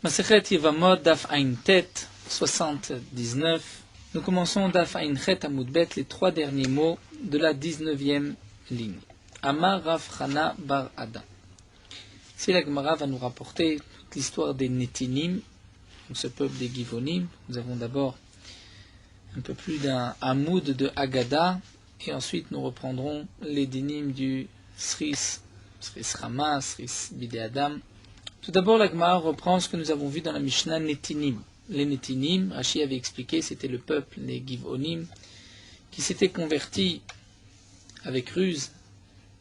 Masechet Yevamot, Daf Ain Tet, 79. Nous commençons Daf Ain Chet Amud Bet, les trois derniers mots de la 19e ligne. Amar Rav Chana Bar Ada. Si la Gemara va nous rapporter toute l'histoire des Netinim, ce peuple des Givonim, nous avons d'abord un peu plus d'un Hamoud de Haggadah, et ensuite nous reprendrons les dinim du Sris Rama, Sris Bidei Adam. Tout d'abord, la Gemara reprend ce que nous avons vu dans la Mishnah Netinim. Les Netinim, Rashi avait expliqué, c'était le peuple des Givonim qui s'était converti avec ruse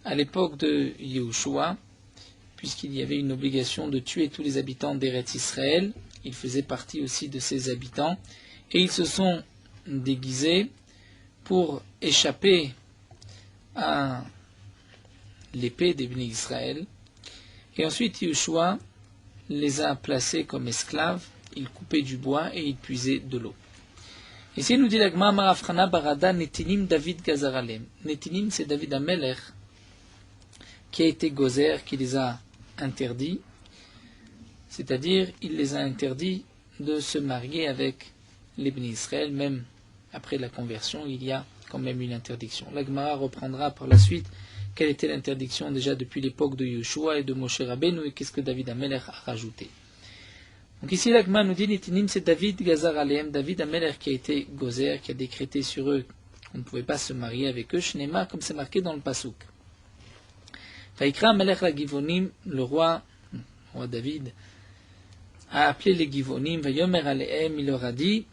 à l'époque de Yehoshua, puisqu'il y avait une obligation de tuer tous les habitants d'Eretz Israël. Ils faisaient partie aussi de ces habitants, et ils se sont déguisés pour échapper à l'épée des Bnei Israël. Et ensuite, Yehoshua les a placés comme esclaves, il coupait du bois et il puisait de l'eau. Ici, nous dit la Gemara Marafrana Barada Netinim David Gazaralem. Netinim, c'est David Amelech qui a été gozer, qui les a interdits, c'est-à-dire il les a interdits de se marier avec les Bnei Israël, même après la conversion, il y a quand même une interdiction. La Gemara reprendra par la suite quelle était l'interdiction déjà depuis l'époque de Yehoshua et de Moshe Rabbeinu, et qu'est-ce que David Amelech a rajouté. Donc ici, la Gemara nous dit, Netinim, c'est David Gazar Aleem, David Amelech qui a été gozer, qui a décrété sur eux qu'on ne pouvait pas se marier avec eux, Shnema, comme c'est marqué dans le Pasuk. Vaikra Amelech la Givonim, le roi David, a appelé les Givonim, Vayomer Aleem, il leur a dit,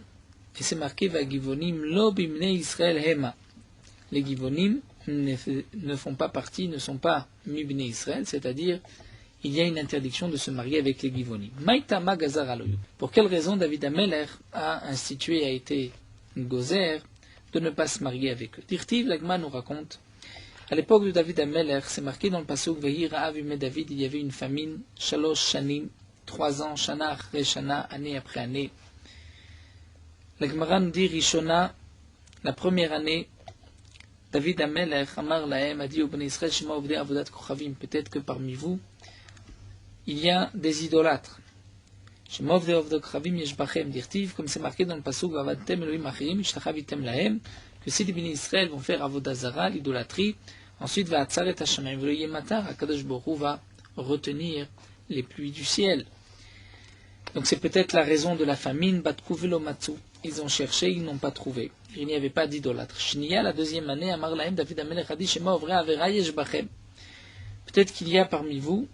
et c'est marqué, Va Givonim, lo bimnei Israël hema. Les Givonim ne font pas partie, ne sont pas Mibnei Israël, c'est-à-dire il y a une interdiction de se marier avec les Givonim. Maïtama Gazar Aloyu. Pour quelle raison David Amelech a institué, a été gozer, de ne pas se marier avec eux? Dirtiv, l'Agma nous raconte, à l'époque de David Amelech, c'est marqué dans le Pasuk, Vahira Avume David, il y avait une famine, Shalosh Shanim, 3 ans, Shana après Shana, année après année. L'Agmara nous dit, Rishona, la première année, David Amelech, Amar Lahem, a dit au Bnei Israël, Shema Ovdei Avodat Kochavim, peut-être que parmi vous, il y a des idolâtres. Shema Ovdei Avodat Kochavim Yeshbachem, dirtiv, comme c'est marqué dans le Pasuk, Vavatem Elohim Achirim, Ishtachavitem Lahem, que si les Bnei Israël vont faire Avodah Zara, l'idolâtrie, ensuite va Atzaret Hashamayim Velo Yematar, Akadosh Baruch Hu va retenir les pluies du ciel. Donc c'est peut-être la raison de la famine, Batkou Velo Matsu. Ils ont cherché, ils n'ont pas trouvé. Il n'y avait pas d'idolâtre. Shnia, la deuxième année, Amar Lahem, David Amelech a dit, Shema Ovre Avera Yeshbachem. Peut-être qu'il y a parmi vous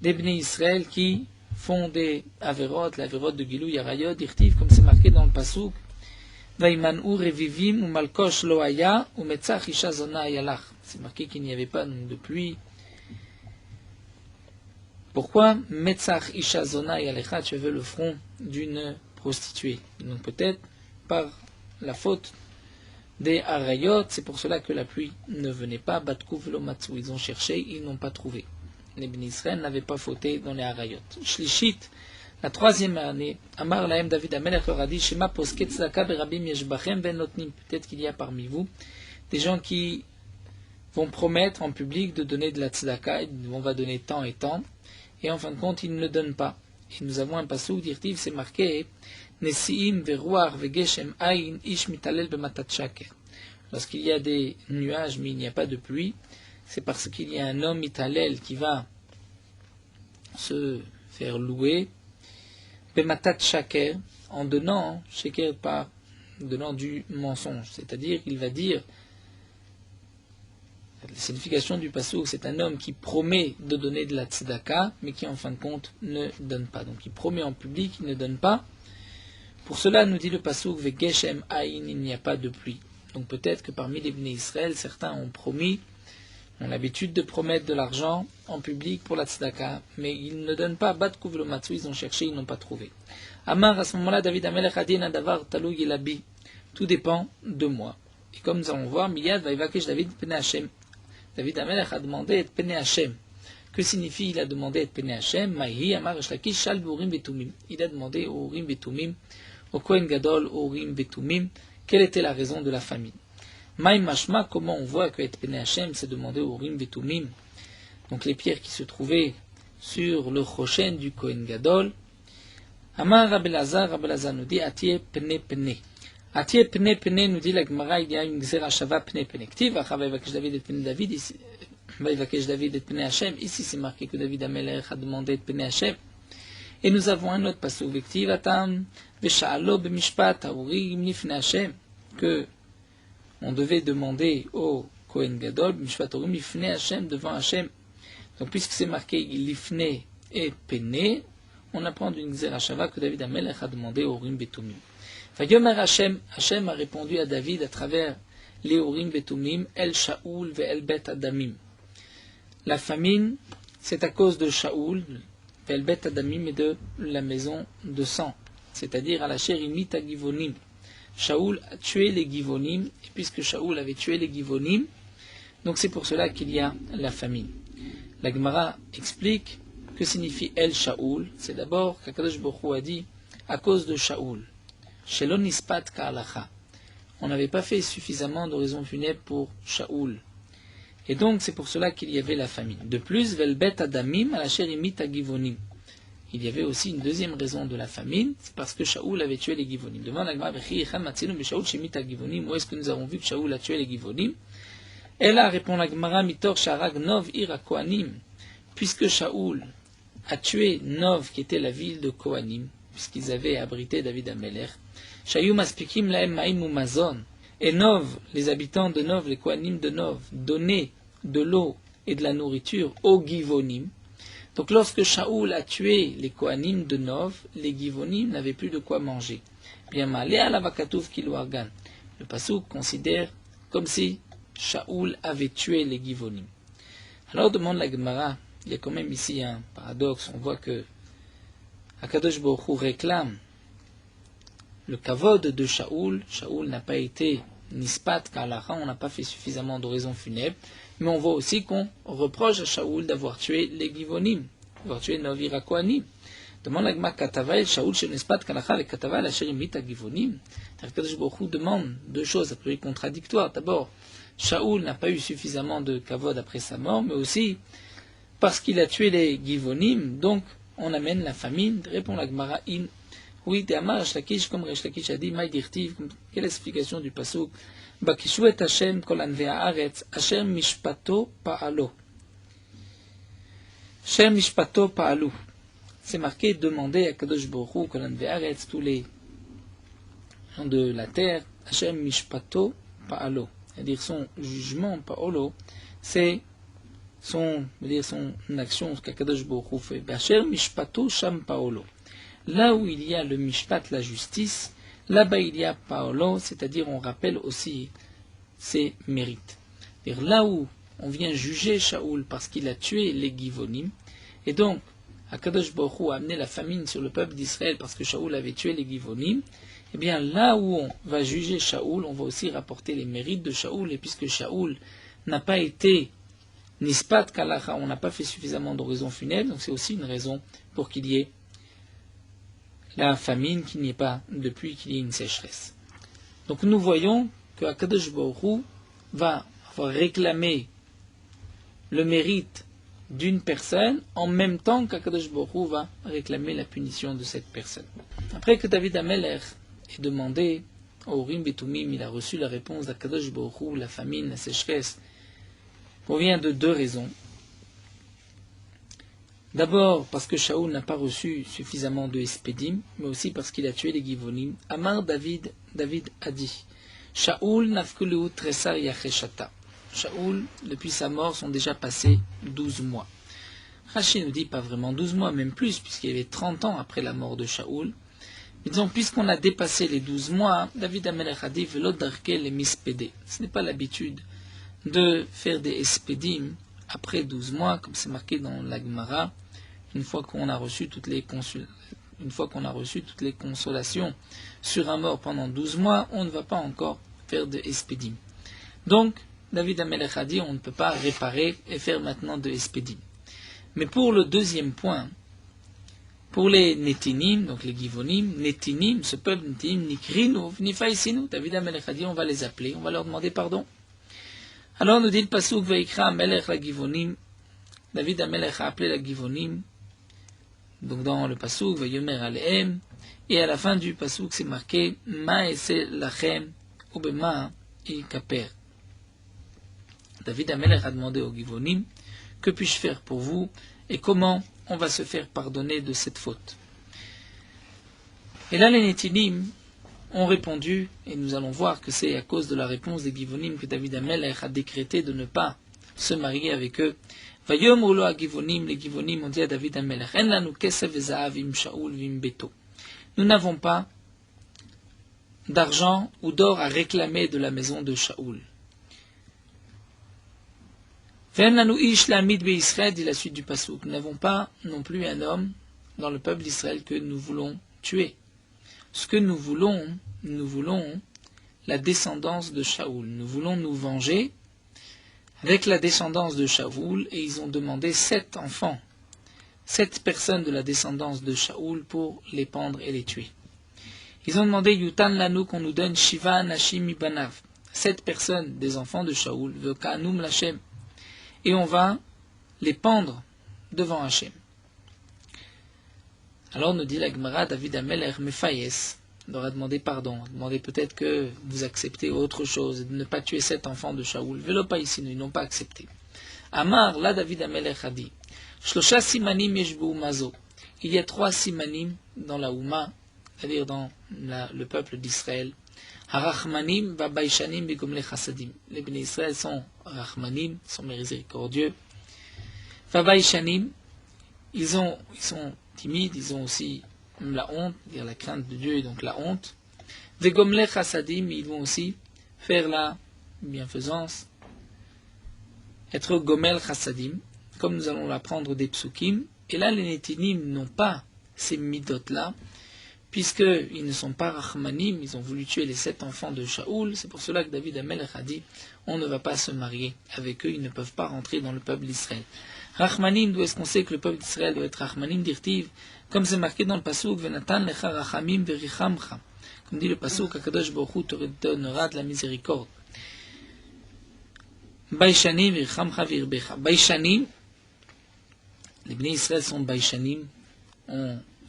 des Bnei Israël qui font des Averot, l'Averot de Gilou Yarayot, Irtiv, comme c'est marqué dans le Pasuk, Vaiman'u Revivim ou Malkosh Loaya ou Metzach Isha Zona Yalach. C'est marqué qu'il n'y avait pas de pluie. Pourquoi Metzach Isha Zona Yalecha, tu veux le front d'une prostituée? Donc peut-être par la faute des Arayot, c'est pour cela que la pluie ne venait pas. Batkou Velo Matsu, ils ont cherché, ils n'ont pas trouvé. Les Bnei Israël n'avaient pas fauté dans les Arayot. Shlishit, la troisième année, Amar Lahem David Amelech leur a dit, Shema Posket Tzedaka Berabim Yeshbachem Ben Notnim. Peut-être qu'il y a parmi vous des gens qui vont promettre en public de donner de la tzedaka, on va donner tant et tant, et en fin de compte, ils ne donnent pas. Et nous avons un pasuk d'Irtiv, c'est marqué, Nesiim veruach vegeshem ayin ish mitalel bematat shaker. Lorsqu'il y a des nuages mais il n'y a pas de pluie, c'est parce qu'il y a un homme mitalel qui va se faire louer bematat shaker en donnant shaker par donnant du mensonge, c'est-à-dire il va dire la signification du pasuk, c'est un homme qui promet de donner de la tzedaka mais qui en fin de compte ne donne pas. Donc il promet en public, il ne donne pas. Pour cela, nous dit le pasuk, Vegeshem Aïn, il n'y a pas de pluie. Donc peut-être que parmi les Bnei Israël, certains ont promis, ont l'habitude de promettre de l'argent en public pour la tzedaka, mais ils ne donnent pas. Batkou Velo Matsu, ils ont cherché, ils n'ont pas trouvé. Amar, à ce moment-là, David Amelech a dit, Nadavar Talou Yelabi. Tout dépend de moi. Et comme nous allons voir, Miyad Vaivakesh David Pene Hashem. David Amelech a demandé être Pene Hashem. Que signifie il a demandé être Pene Hashem? Maïhi Amar Shlakish Shal B'Urim Betumim. Il a demandé au Urim Betumim, au Kohen Gadol, au Urim Betumim, quelle était la raison de la famine. Maïm Mashma, comment on voit que être Pene Hashem, c'est demander au Urim donc les pierres qui se trouvaient sur le Choshen du Kohen Gadol, Amar Rabbi Lazar nous dit Atiye pene pene. Atiye pene pene nous dit la Gemara, il y a une Gzera Shava pene pene. Ktiv, Achava Vakesh David et pene David, ici, Vakesh David et pene Hashem. Ici, c'est marqué que David Amelech a demandé de pene Hashem. Et nous avons un autre passage, Vektiv Atam, Vesha'alo b'mishpat ha'urim nifne Hashem, que on devait demander au Kohen Gadol, b'mishpat ha'urim nifne Hashem, devant Hashem. Donc, puisque c'est marqué l'ifne et pene, on apprend d'une Gzera Shava que David Amelech a demandé au Urim Betumim. Vayomer Hashem, Hashem a répondu à David à travers les Urim Betumim, El Shaoul ve El Bet Adamim. La famine, c'est à cause de Shaoul, ve El Bet Adamim et de la maison de sang, c'est-à-dire à la Sherimit à Givonim. Shaoul a tué les Givonim, et puisque Shaoul avait tué les Givonim, donc c'est pour cela qu'il y a la famine. La Gemara explique que signifie El Shaoul. C'est d'abord qu'Akadosh Baruch Hu a dit à cause de Shaoul. Shelon nispat ka'alacha. On n'avait pas fait suffisamment d'oraison funèbre pour Shaoul. Et donc c'est pour cela qu'il y avait la famine. De plus, Velbet Adamim à la Sherimit à Givonim. Il y avait aussi une deuxième raison de la famine, c'est parce que Shaoul avait tué les Givonim. Devant la Gemara, où est-ce que nous avons vu que Shaoul a tué les Givonim? Et là répond la Gemara, Mitor Sharag Nov Ira Kohanim, puisque Shaoul a tué Nov, qui était la ville de Kohanim, puisqu'ils avaient abrité David Amelech. Shayum Aspikim Laem Maim Umazon. Et Nov, les habitants de Nov, les Kohanim de Nov, donnaient de l'eau et de la nourriture aux Givonim. Donc lorsque Shaoul a tué les Kohanim de Nov, les Givonim n'avaient plus de quoi manger. Bien malé à la Vakatouf Kilouargan. Le Passouk considère comme si Shaoul avait tué les Givonim. Alors demande la Gemara, il y a quand même ici un paradoxe, on voit que Akadosh Baruch Hu réclame le kavod de Shaoul. Shaoul n'a pas été nispat ka'alacha, on n'a pas fait suffisamment d'oraison funèbre, mais on voit aussi qu'on reproche à Shaoul d'avoir tué les Givonim, d'avoir tué Nov Ira Kohanim. Demande la Gemara, Katavael Shaoul chez nispat ka'alacha et Katavael Asher imit Givonim. Akadosh Baruch Hu demande deux choses a priori contradictoires. D'abord, Shaoul n'a pas eu suffisamment de kavod après sa mort, mais aussi parce qu'il a tué les Givonim, donc on amène la famine. Répond la Gemara, oui, Amar Resh Lakish, comme Resh Lakish a dit, Maï Dirtiv, quelle explication du pasuk? Bakishu et Hashem kol anvei haaretz, Asher mishpato pa'alo. Asher mishpato pa'alu. C'est marqué, demander à Kadosh Baruch Hu kol anvei haaretz, tous les gens de la terre, Asher mishpato pa'alo. C'est-à-dire son jugement, pa'olo, c'est son action, ce qu'Akadosh Baruch Hu fait. Asher mishpato sham pa'olo. Là où il y a le mishpat, la justice, là-bas il y a paolo, c'est-à-dire on rappelle aussi ses mérites. C'est-à-dire là où on vient juger Shaoul parce qu'il a tué les Givonim, et donc Akadosh Baruch Hu a amené la famine sur le peuple d'Israël parce que Shaoul avait tué les Givonim, eh bien là où on va juger Shaoul, on va aussi rapporter les mérites de Shaoul, et puisque Shaoul n'a pas été nispat ka'alacha, on n'a pas fait suffisamment d'oraison funèbre, donc c'est aussi une raison pour qu'il y ait la famine, qu'il n'y ait pas de pluie, qu'il y ait une sécheresse. Donc nous voyons que Akadosh Baruch Hu va réclamer le mérite d'une personne en même temps qu'Akadosh Baruch Hu va réclamer la punition de cette personne. Après que David Amelech ait demandé au Urim Betumim, il a reçu la réponse d'Akadosh Baruch Hu, la famine, la sécheresse, provient de deux raisons. D'abord parce que Shaoul n'a pas reçu suffisamment de Espédim, mais aussi parce qu'il a tué les Givonim. Amar David a dit, Shaoul nafkuleu tresar yacheshata. Shaoul, depuis sa mort, sont déjà passés 12 mois. Rashi nous dit pas vraiment 12 mois, même plus, puisqu'il y avait 30 ans après la mort de Shaoul. Mais disons, puisqu'on a dépassé les 12 mois, David Amelech a dit, Velo darke le mispédé. Ce n'est pas l'habitude de faire des Espédim après 12 mois, comme c'est marqué dans la Gemara. Une fois qu'on a reçu toutes les consolations sur un mort pendant 12 mois, on ne va pas encore faire de Espédim. Donc, David Amelech a dit, on ne peut pas réparer et faire maintenant de Espédim. Mais pour le deuxième point, pour les Netinim, donc les Givonim, Netinim, ce peuple Netinim, Nikrinu, Nifaisinu, David Amelech a dit, on va les appeler, on va leur demander pardon. Alors nous dit le Pasuk, Vaikra Amelech la Givonim, David Amelech a appelé la Givonim, Donc dans le pasouk, Vayomer Alehem, et à la fin du pasouk, c'est marqué Ma ese lachem ubema ikaper. David Amelech a demandé aux Givonim, que puis-je faire pour vous et comment on va se faire pardonner de cette faute. Et là, les Netinim ont répondu, et nous allons voir que c'est à cause de la réponse des Givonim que David Amelech a décrété de ne pas se marier avec eux. Vayom ulo Givonim, les Givonim ont dit à David Amelech, En lanu kesef vezahav im Shaul vim beto. Nous n'avons pas d'argent ou d'or à réclamer de la maison de Shaoul. Ve'en lanu ish la'amid be'Israël, dit la suite du pasouk. Nous n'avons pas non plus un homme dans le peuple d'Israël que nous voulons tuer. Ce que nous voulons la descendance de Shaoul. Nous voulons nous venger avec la descendance de Shaoul, et ils ont demandé 7 enfants, 7 personnes de la descendance de Shaoul pour les pendre et les tuer. Ils ont demandé Yutan lanu, qu'on nous donne Shiva Nashim Ibanav, 7 personnes des enfants de Shaoul, Vekanum Lachem, et on va les pendre devant Hachem. Alors nous dit la Gemara, David Amelech Mefayes leur a demandé pardon, demandé peut-être que vous acceptez autre chose, et de ne pas tuer 7 enfants de Shaoul. Velopa ici, ils n'ont pas accepté. Amar, là David Amelech a dit, Shlosha simanim yeshbu mazo. Il y a 3 simanim dans la Ouma, c'est-à-dire dans le peuple d'Israël. Harachmanim va baishanim begomle chassadim. Les bénis Israël sont rachmanim, sont miséricordieux. Va baishanim, ils sont timides, ils ont aussi la honte, c'est-à-dire la crainte de Dieu et donc la honte. Vegomle chassadim, ils vont aussi faire la bienfaisance, être gomel chassadim, comme nous allons l'apprendre des psukim. Et là, les Netinim n'ont pas ces midot-là, puisqu'ils ne sont pas rachmanim, ils ont voulu tuer les 7 enfants de Shaoul. C'est pour cela que David Amelech a dit, on ne va pas se marier avec eux, ils ne peuvent pas rentrer dans le peuple d'Israël. Rachmanim, d'où est-ce qu'on sait que le peuple d'Israël doit être rachmanim d'irtiv, comme c'est marqué dans le pasouk, Venatan lecha rachamim verichamcha. Comme dit le pasouk, Akadosh Baruch Hu te donnera de la miséricorde. Baishanim verichamcha virbecha. Baishanim, les bénis Israël sont baishanim,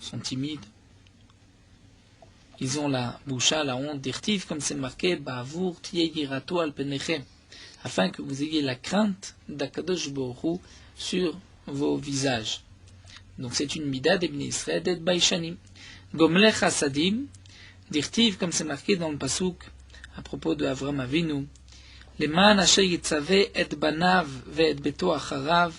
sont timides. Ils ont la boucha, la honte d'irtiv, comme c'est marqué, Ba'avour tiye yirato al penechem, afin que vous ayez la crainte d'Akadosh Baruch Hu sur vos visages. Donc c'est une mida des bénis Israël d'être baishanim. Gomle chassadim, d'irtiv, comme c'est marqué dans le pasouk, à propos de Avram Avinu, Leman asher yitzave et banav ve et beto acharav,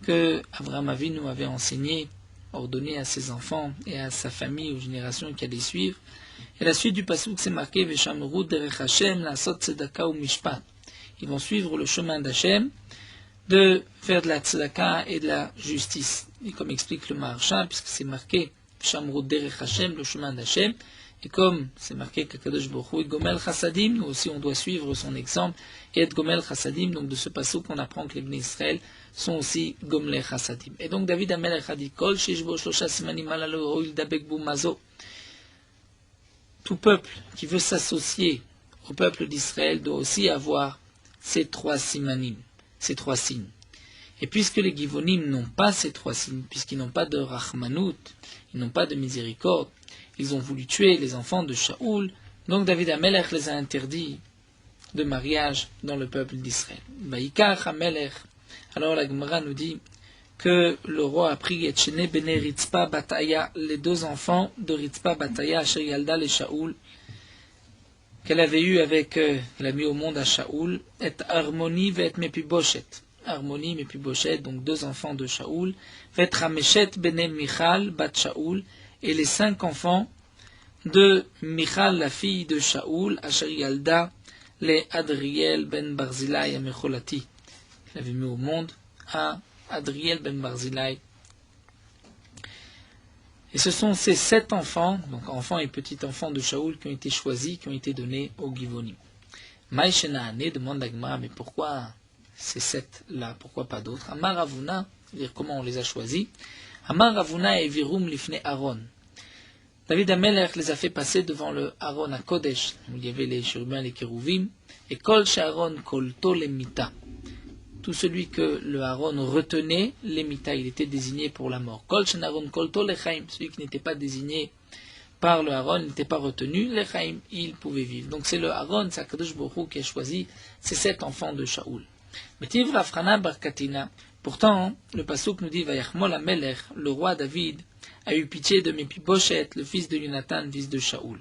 que Avram Avinu avait enseigné, ordonné à ses enfants et à sa famille, aux générations qui allaient suivre. Et la suite du pasouk, c'est marqué Veshamru derech Hashem la'asot tzedaka u mishpat. Ils vont suivre le chemin d'Hashem, de faire de la tzedaka et de la justice. Et comme explique le Maharsha, puisque c'est marqué Veshamru derech Hashem, le chemin d'Hashem, et comme c'est marqué qu'Akadosh Baruch Hu est Gomel Chassadim, nous aussi on doit suivre son exemple et être Gomel Chassadim. Donc de ce pasouk on apprend que les bénis Israël sont aussi Gomel Chassadim. Et donc David Amelech a dit Kol sheshbo shlosha simanim alalo hoil dabek bu mazo. Tout peuple qui veut s'associer au peuple d'Israël doit aussi avoir ces 3 simanim, ces 3 signes. Et puisque les Givonim n'ont pas ces 3 signes, puisqu'ils n'ont pas de rachmanout, ils n'ont pas de miséricorde, ils ont voulu tuer les enfants de Shaoul, donc David Amelech les a interdits de mariage dans le peuple d'Israël. Baïkar Amelech. Alors la Gemara nous dit que le roi a pris Etchene bene Ritzpa Bataya, les 2 enfants de Ritzpa Bataya, Asher Yalda le Shaoul, qu'elle avait eu avec, qu'elle a mis au monde à Shaoul, et Harmoni et Mepiboshet. Harmoni, Mepiboshet, donc 2 enfants de Shaoul, et Rameshet bene Michal bat Shaoul, et les 5 enfants de Michal, la fille de Shaoul, Asher Yalda, les Adriel ben Barzilai Amecholati. Il avait mis au monde à Adriel ben Barzilai. Et ce sont ces 7 enfants, donc enfants et petits-enfants de Shaoul, qui ont été choisis, qui ont été donnés aux Givonim. Maïshena Hané demande la Gemara, mais pourquoi ces 7-là, pourquoi pas d'autres? Amar Ravuna, c'est-à-dire comment on les a choisis. Amar Ravuna et Virum lifne Aaron. David Amelech les a fait passer devant le Aaron à Kodesh, où il y avait les chérubins, les kérouvim, et Kol Sharon Kolto Lemita. tout celui que le Aaron retenait, l'émita, il était désigné pour la mort. Kol shenaron kolto lechaim, celui qui n'était pas désigné par le Aaron, n'était pas retenu, lechaim, il pouvait vivre. Donc c'est le Aaron, c'est Akadosh Baruch Hu qui a choisi ces 7 enfants de Shaoul. Metiv Rafrana Barkatina. Pourtant, le pasuk nous dit Vayachmol Amelech, le roi David, a eu pitié de Mepiboshet, le fils de Jonathan, fils de Shaoul.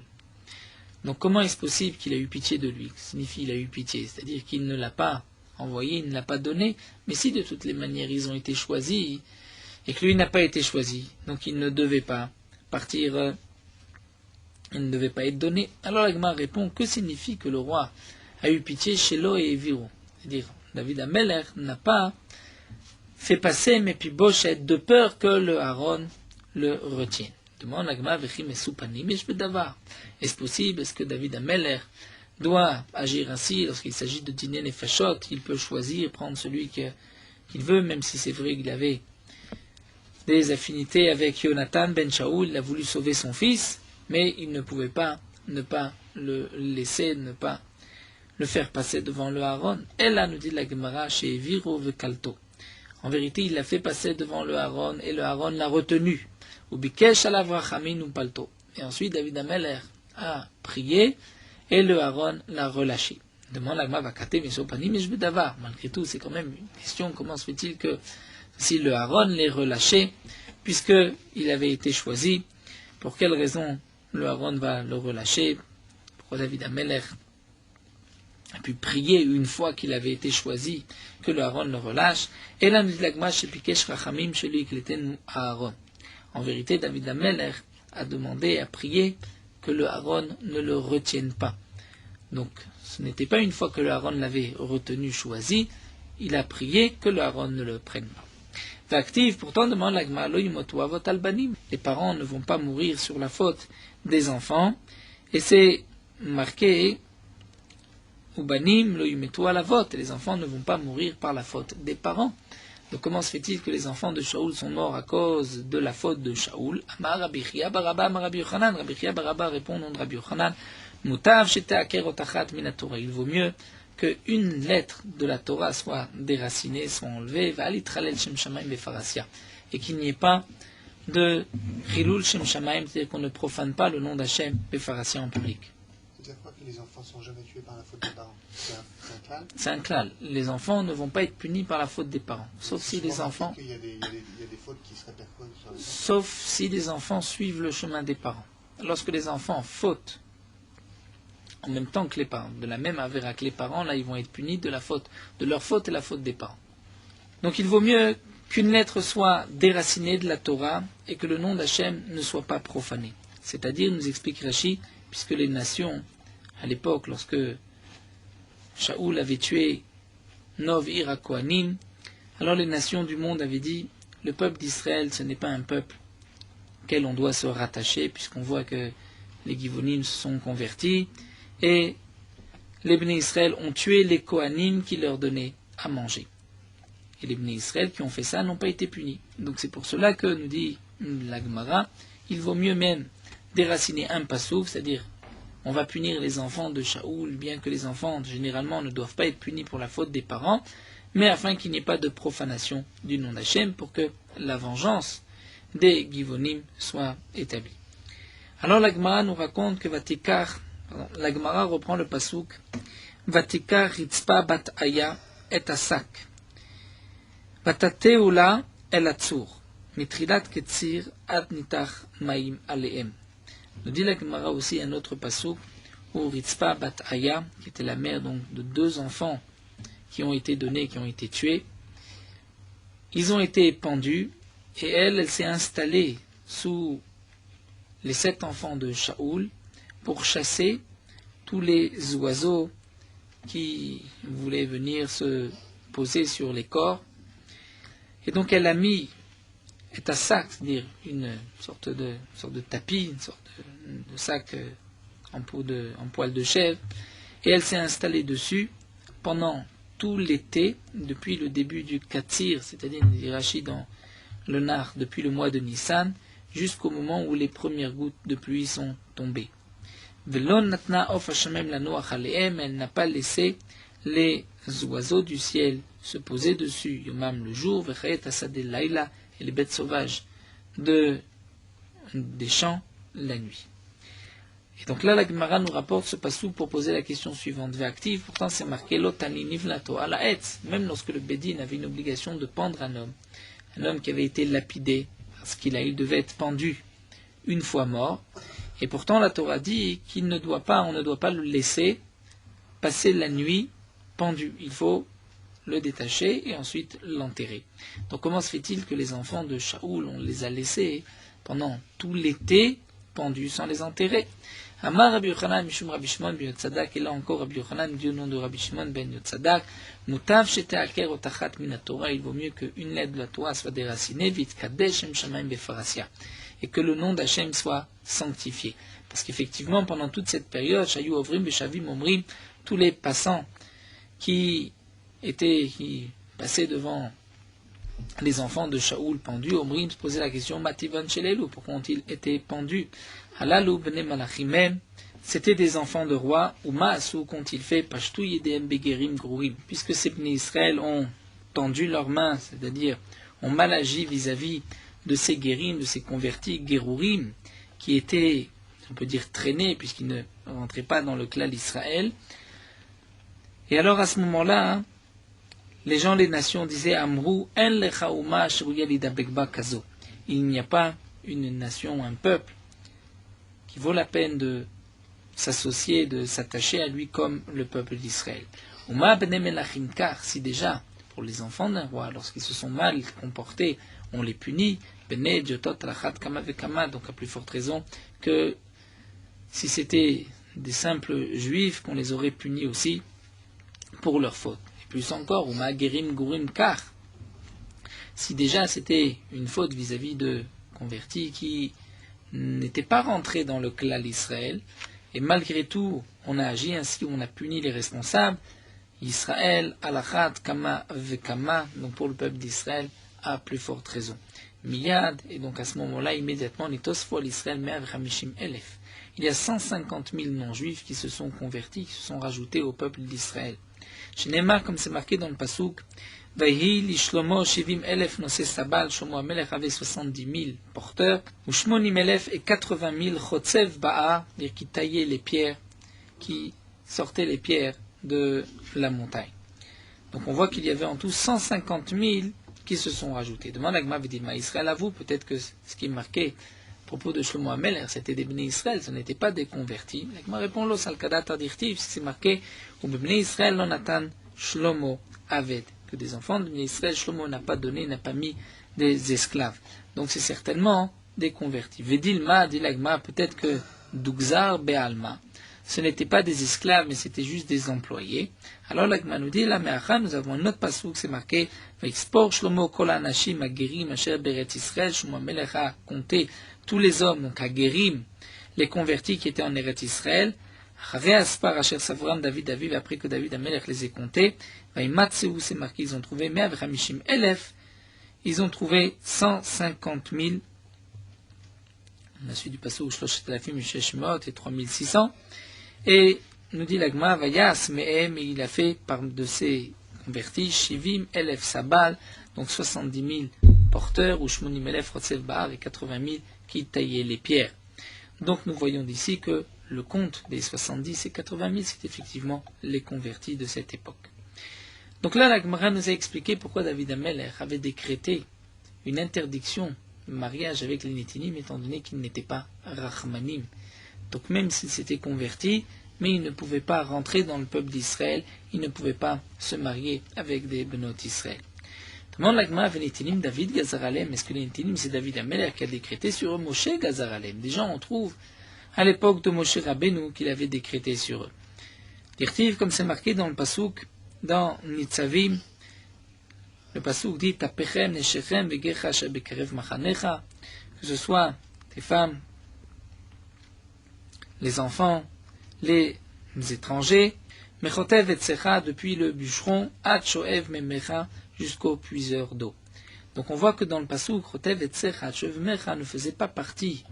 Donc comment est-ce possible qu'il a eu pitié de lui? Ça signifie il a eu pitié, c'est-à-dire qu'il ne l'a pas envoyé, il ne l'a pas donné, mais si de toutes les manières ils ont été choisis, et que lui n'a pas été choisi, donc il ne devait pas partir, il ne devait pas être donné. Alors la Gemara répond, que signifie que le roi a eu pitié chez Lo et Eviro? C'est-à-dire, David Amelech n'a pas fait passer Mepiboshet de peur que le Aaron le retienne. Demande la Gemara, est-ce possible? Est-ce que David Amelech doit agir ainsi lorsqu'il s'agit de dîner les fachot? Il peut choisir, prendre celui qu'il veut, même si c'est vrai qu'il avait des affinités avec Jonathan ben Shaoul, il a voulu sauver son fils, mais il ne pouvait pas ne pas le laisser, ne pas le faire passer devant le Aaron. Et là, nous dit la Gemara, chez Viro Vekalto. En vérité, il l'a fait passer devant le Aaron, et le Aaron l'a retenu. Ou Bikesh alav rachamim ou palto. Et ensuite, David Amelech a prié, et le Aaron l'a relâché. Demande la Gemara, Vakate Mesopani Meshbedavar. Malgré tout, c'est quand même une question, comment se fait-il que si le Aaron l'ait relâché, puisqu'il avait été choisi, pour quelle raison le Aaron va le relâcher? Pourquoi David Amelech a pu prier une fois qu'il avait été choisi, que le Aaron le relâche? Et là, nous dit la Gemara, chez Pikesh Rachamim, chez lui qu'il était à Aaron. En vérité, David Amelech a demandé, a prié que le Aaron ne le retienne pas. Donc, ce n'était pas une fois que le Aaron l'avait retenu, choisi, il a prié que le Aaron ne le prenne pas. Active, pourtant, demande la Gemara, les parents ne vont pas mourir sur la faute des enfants, et c'est marqué Ubanim lo yumetu à la vote, les enfants ne vont pas mourir par la faute des parents. Donc comment se fait-il que les enfants de Shaoul sont morts à cause de la faute de Shaoul? Amar Rabbi Chia Baraba, Amar Rabbi Yochanan. Rabbi Chia Baraba répond au nom de Rabbi Yochanan, Mutav sheteaker otachat min haTorah. Il vaut mieux qu'une lettre de la Torah soit déracinée, soit enlevée, va'alitralel shem shamayim befarasia, et qu'il n'y ait pas de chilul shem shamayim, c'est-à-dire qu'on ne profane pas le nom d'Hachem befarasia en public. C'est-à-dire quoi que les enfants sont jamais tués par la faute des parents? C'est un klal? C'est un klal. Les enfants ne vont pas être punis par la faute des parents, sauf si les enfants. Il y a des fautes qui se répercutent sur les enfants. Sauf si les enfants suivent le chemin des parents. Lorsque les enfants fautent en même temps que les parents, de la même avéra que les parents, là ils vont être punis de la faute, de leur faute et la faute des parents. Donc il vaut mieux qu'une lettre soit déracinée de la Torah et que le nom d'Hachem ne soit pas profané. C'est-à-dire, nous explique Rashi, puisque les nations, à l'époque, lorsque Shaoul avait tué Nov Ir Kohanim, alors les nations du monde avaient dit, le peuple d'Israël, ce n'est pas un peuple auquel on doit se rattacher, puisqu'on voit que les Givonim se sont convertis, et les Bnei Israël ont tué les Kohanim qui leur donnaient à manger. Et les Bnei Israël qui ont fait ça n'ont pas été punis. Donc c'est pour cela que, nous dit la Gemara, il vaut mieux même déraciner un pasouk, c'est-à-dire on va punir les enfants de Shaoul, bien que les enfants généralement ne doivent pas être punis pour la faute des parents, mais afin qu'il n'y ait pas de profanation du nom d'Hachem, pour que la vengeance des Givonim soit établie. Alors la Gemara nous raconte que la Gemara reprend le pasouk Vatikar ritzpa bat aya et asak Vatateula el atzur mitrilat ketzir ad nitach maim aleem. Nous dit la Gemara aussi un autre pasouk où Ritzpa bat Aya, qui était la mère donc de 2 enfants qui ont été donnés, qui ont été tués, ils ont été pendus et elle s'est installée sous les 7 enfants de Shaoul pour chasser tous les oiseaux qui voulaient venir se poser sur les corps. Et donc elle a mis un sac, c'est-à-dire une sorte de tapis, une sorte de sac en poil de chèvre, et elle s'est installée dessus pendant tout l'été, depuis le début du Katsir, c'est-à-dire Rashi dans le Nar, depuis le mois de Nissan, jusqu'au moment où les premières gouttes de pluie sont tombées. Velon natna of Hashem lanoach alehem, elle n'a pas laissé les oiseaux du ciel se poser dessus. Yomam le jour, Vechayet Asadeh Laïla, et les bêtes sauvages des champs la nuit. Et donc là, la Gemara nous rapporte ce passou pour poser la question suivante. Ve'active, pourtant c'est marqué Lotani nivlato ala etz, même lorsque le Bédine avait une obligation de pendre un homme qui avait été lapidé, parce qu'il devait être pendu une fois mort. Et pourtant la Torah dit on ne doit pas le laisser passer la nuit pendu. Il faut le détacher et ensuite l'enterrer. Donc comment se fait-il que les enfants de Shaoul, on les a laissés pendant tout l'été pendus sans les enterrer? Amar Rabbi Yochanan Mishum Rabbi Shimon ben Yotzadak, et là encore Rabbi Yochanan dit au nom de Rabbi Shimon ben Yotzadak, Mutav shete'aker otachat min Torah, il vaut mieux qu'une lettre de la Torah soit déracinée, vit kadesh Shem Shamayim befarasia, et que le nom d'Hachem soit sanctifié. Parce qu'effectivement, pendant toute cette période, Shayu Ovrim Beshavim Omrim, tous les passants qui passaient devant les enfants de Shaoul pendus, Omrim se posait la question, Mativan Shelelu, pourquoi ont-ils été pendus? Halalou bne malachimem, c'était des enfants de rois, ou Maasu, qu'ont-ils fait? Pashtu yedem begerim grurim, puisque ces bnei Israël ont tendu leurs mains, c'est-à-dire ont mal agi vis-à-vis de ces guérim, de ces convertis gerurim, qui étaient, on peut dire, traînés, puisqu'ils ne rentraient pas dans le clan d'Israël. Et alors à ce moment-là, les gens, les nations disaient Amrou en lechauma shruya lidabekba kazo. Il n'y a pas une nation, un peuple qui vaut la peine de s'associer, de s'attacher à lui comme le peuple d'Israël. Uma bnei melachim, car si déjà pour les enfants d'un roi, lorsqu'ils se sont mal comportés, on les punit, bnei jotot rachat kama vekama, donc à plus forte raison que si c'était des simples juifs, qu'on les aurait punis aussi pour leurs fautes. Et plus encore, Uma gerim gurim, car si déjà c'était une faute vis-à-vis de convertis qui n'étaient pas rentrés dans le clan d'Israël, et malgré tout, on a agi ainsi, on a puni les responsables. Israël, alachat, kama vekama, donc pour le peuple d'Israël, à plus forte raison. Miyad, et donc à ce moment-là, immédiatement, nitosfo l'Israël me'av chamishim elef. Il y a 150 000 non-juifs qui se sont convertis, qui se sont rajoutés au peuple d'Israël. Chez Neymar, comme c'est marqué dans le Passouk, Vayhi li Shlomo 70,000 nosé sabal, Shlomo Amelech avait 70 000 porteurs, ou Shmonim elef et 80 000 chotzev ba'a, c'est-à-dire qui taillaient les pierres, qui sortaient les pierres de la montagne. Donc on voit qu'il y avait en tout 150 000 qui se sont rajoutés. Demande à Gma Vidilma Israël à vous, peut-être que ce qui est marqué à propos de Shlomo Amelech, c'était des Bnei Israël, ce n'était pas des convertis. Gma répond Lo Salkadat Adirtiv, c'est marqué ou Bnei Israël Lonatan Shlomo Aved, que des enfants de Bnei Israël, Shlomo n'a pas donné, n'a pas mis des esclaves. Donc c'est certainement des convertis. Vedilma, dit l'Agma, peut-être que Dugzar Be'alma, ce n'était pas des esclaves, mais c'était juste des employés. Alors l'Agma nous dit, là, mais nous avons un autre passage, c'est marqué, Vexpor Shlomo Kol Anashim Agerim Asher Beret Israël, Shlomo Amelech a compté tous les hommes, donc Agerim, les convertis qui étaient en Eretz Israël, Réaspar Asher Savram David Aviv, après que David Amelech les ait comptés, Vaimatseu, c'est marqué, ils ont trouvé Me'av Chamishim Elef, ils ont trouvé 150 000, la suite du passage, Shloshet Alafim Shesh Mot et 3600, et nous dit l'Agma, Vayas Me'em, et il a fait par de ces convertis, Shivim Elef Sabal, donc 70 000 porteurs, ou Shmonim Elef Rotsev Bahar, et 80 000 qui taillaient les pierres. Donc nous voyons d'ici que le compte des 70 et 80 000, c'est effectivement les convertis de cette époque. Donc là, la Gemara nous a expliqué pourquoi David Amelech avait décrété une interdiction de mariage avec les Nétinim, étant donné qu'ils n'étaient pas Rachmanim. Donc même s'ils s'étaient convertis, mais ils ne pouvaient pas rentrer dans le peuple d'Israël, ils ne pouvaient pas se marier avec des Benot Israël. Demande la Gemara, Nétinim, David Gazaralem, est-ce que les Nétinim, c'est David Amelech qui a décrété sur eux Moshe Gazaralem? Déjà, on trouve à l'époque de Moshe Rabbeinu qu'il avait décrété sur eux. Dirtiv, comme c'est marqué dans le Passouk, dans Nitzavim, le Passouk dit Tapechem, Neshechem, Vegecha, Shabekarev Machanecha, que ce soit tes femmes, les enfants, les étrangers, Mechotev et Tsecha, depuis le bûcheron, Ad Shoev Memecha, jusqu'au puiseur d'eau. Donc on voit que dans le Passouk, Chotev et Tsecha, Shoev Mecha ne faisaient pas partie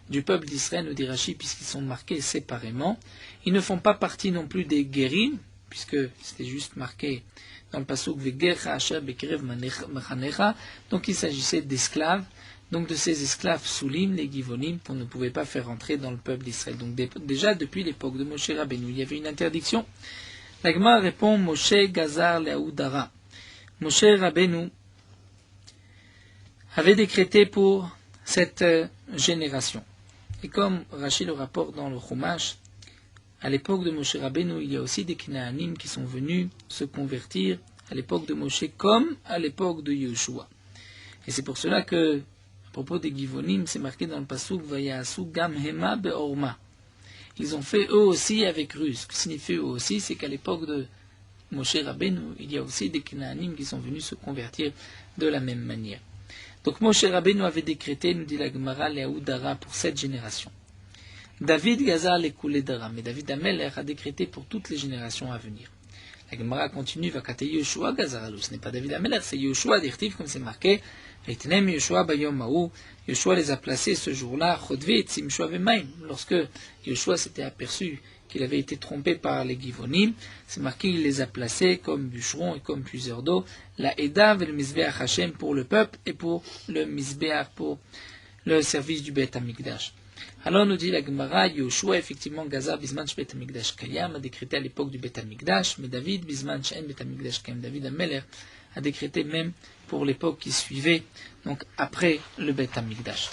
du peuple d'Israël, nous dit Rashi, puisqu'ils sont marqués séparément. Ils ne font pas partie non plus des Guérim, puisque c'était juste marqué dans le pasuk Vegercha asher bekerev machanecha. Donc il s'agissait d'esclaves, donc de ces esclaves soulim, les givonim, qu'on ne pouvait pas faire entrer dans le peuple d'Israël. Donc déjà depuis l'époque de Moshe Rabbeinu, il y avait une interdiction. La Gemara répond Moshe Gazar Leaoudara. Moshe Rabbeinu avait décrété pour cette génération. Et comme Rashi le rapporte dans le Chumash, à l'époque de Moshe Rabbeinu, il y a aussi des Canaanim qui sont venus se convertir à l'époque de Moshe comme à l'époque de Yoshua. Et c'est pour cela que, à propos des Givonim, c'est marqué dans le pasuk Vayasu Gam Hema Beorma. Ils ont fait eux aussi avec ruse. Ce que signifie eux aussi, c'est qu'à l'époque de Moshe Rabbeinu, il y a aussi des Canaanim qui sont venus se convertir de la même manière. Donc Moshe Rabbeinu avait décrété, nous dit la Gemara, Leaoudara pour cette génération. David Gazar les coulées d'Aram, mais David Ameler a décrété pour toutes les générations à venir. La Gemara continue, va kate Yoshua Gazar alou. Ce n'est pas David Ameler, c'est Yoshua d'Irtiv, comme c'est marqué. Veitenem Yoshua bayom maou. Yoshua les a placés ce jour-là, Chodve et Tzimshua vemaim. Lorsque Yoshua s'était aperçu qu'il avait été trompé par les Givonim, c'est marqué, il les a placés comme bûcherons et comme puiseurs d'eau, la Edav et le Mizbeach Hashem pour le peuple et pour le Mizbeach pour le service du Beth Amikdash. Alors nous dit la Gemara, Yoshua effectivement Gaza Bisman Beth Amikdash Kayam a décrété à l'époque du Beth Amikdash, mais David Bisman She'en Beth Amikdash Kayam, David Ameler a décrété même pour l'époque qui suivait, donc après le Beth Amikdash.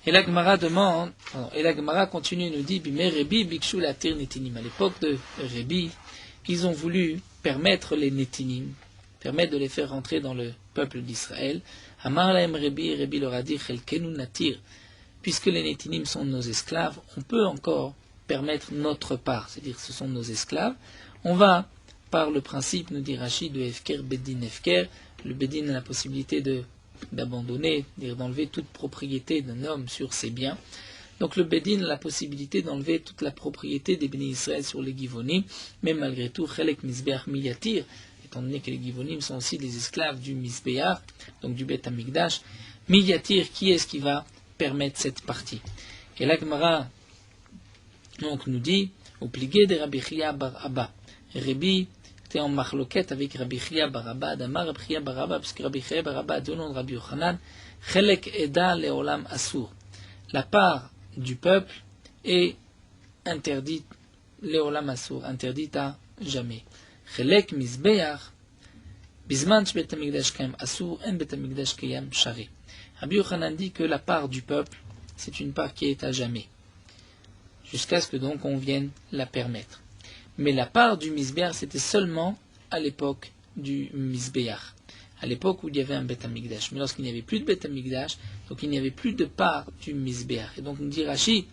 Et la Gemara demande, et la Gemara continue et nous dit, Bimé Rebi Bikshu Latir Netinim. À l'époque de Rebi, ils ont voulu permettre les Netinim, permettre de les faire rentrer dans le peuple d'Israël. Amar Lahem Rebi, Rebi leur a dit, Chelkenu Natir. Puisque les Netinim sont nos esclaves, on peut encore permettre notre part, c'est-à-dire que ce sont nos esclaves. On va, par le principe, nous dit Rashi, de Efker, Bedin, Efker, le Bedin a la possibilité d'abandonner, c'est-à-dire d'enlever toute propriété d'un homme sur ses biens. Donc le Bedin a la possibilité d'enlever toute la propriété des bénis Israël sur les Givonim, mais malgré tout, Chelek Mizbeach Miyatir, étant donné que les Givonim sont aussi des esclaves du Mizbeach, donc du Beth Amikdash, Miyatir, qui est-ce qui va permettre cette partie? Et la Gemara donc nous dit, au pligué de Rabbi Chia bar Abba, Rabbi était en marloquette avec Rabbi Chia bar Abba, d'Amar Rabbi Chia bar Abba, parce que Rabbi Chia bar Abba a donné au nom de Rabbi Yochanan, Chelek Eda Leolam Asur. La part du peuple est interdite, Leolam Asur, interdite à jamais. Chelek Mizbeach, Bisman Shbet Amikdash Kayam Asur, En Bet Amikdash Kayam Shari. Rabbi Yochanan dit que la part du peuple, c'est une part qui est à jamais, jusqu'à ce que donc on vienne la permettre. Mais la part du Mizbeach, c'était seulement à l'époque du Mizbeach, à l'époque où il y avait un Beth Amikdash. Mais lorsqu'il n'y avait plus de Beth Amikdash, donc il n'y avait plus de part du Mizbeach. Et donc nous dit Rashi,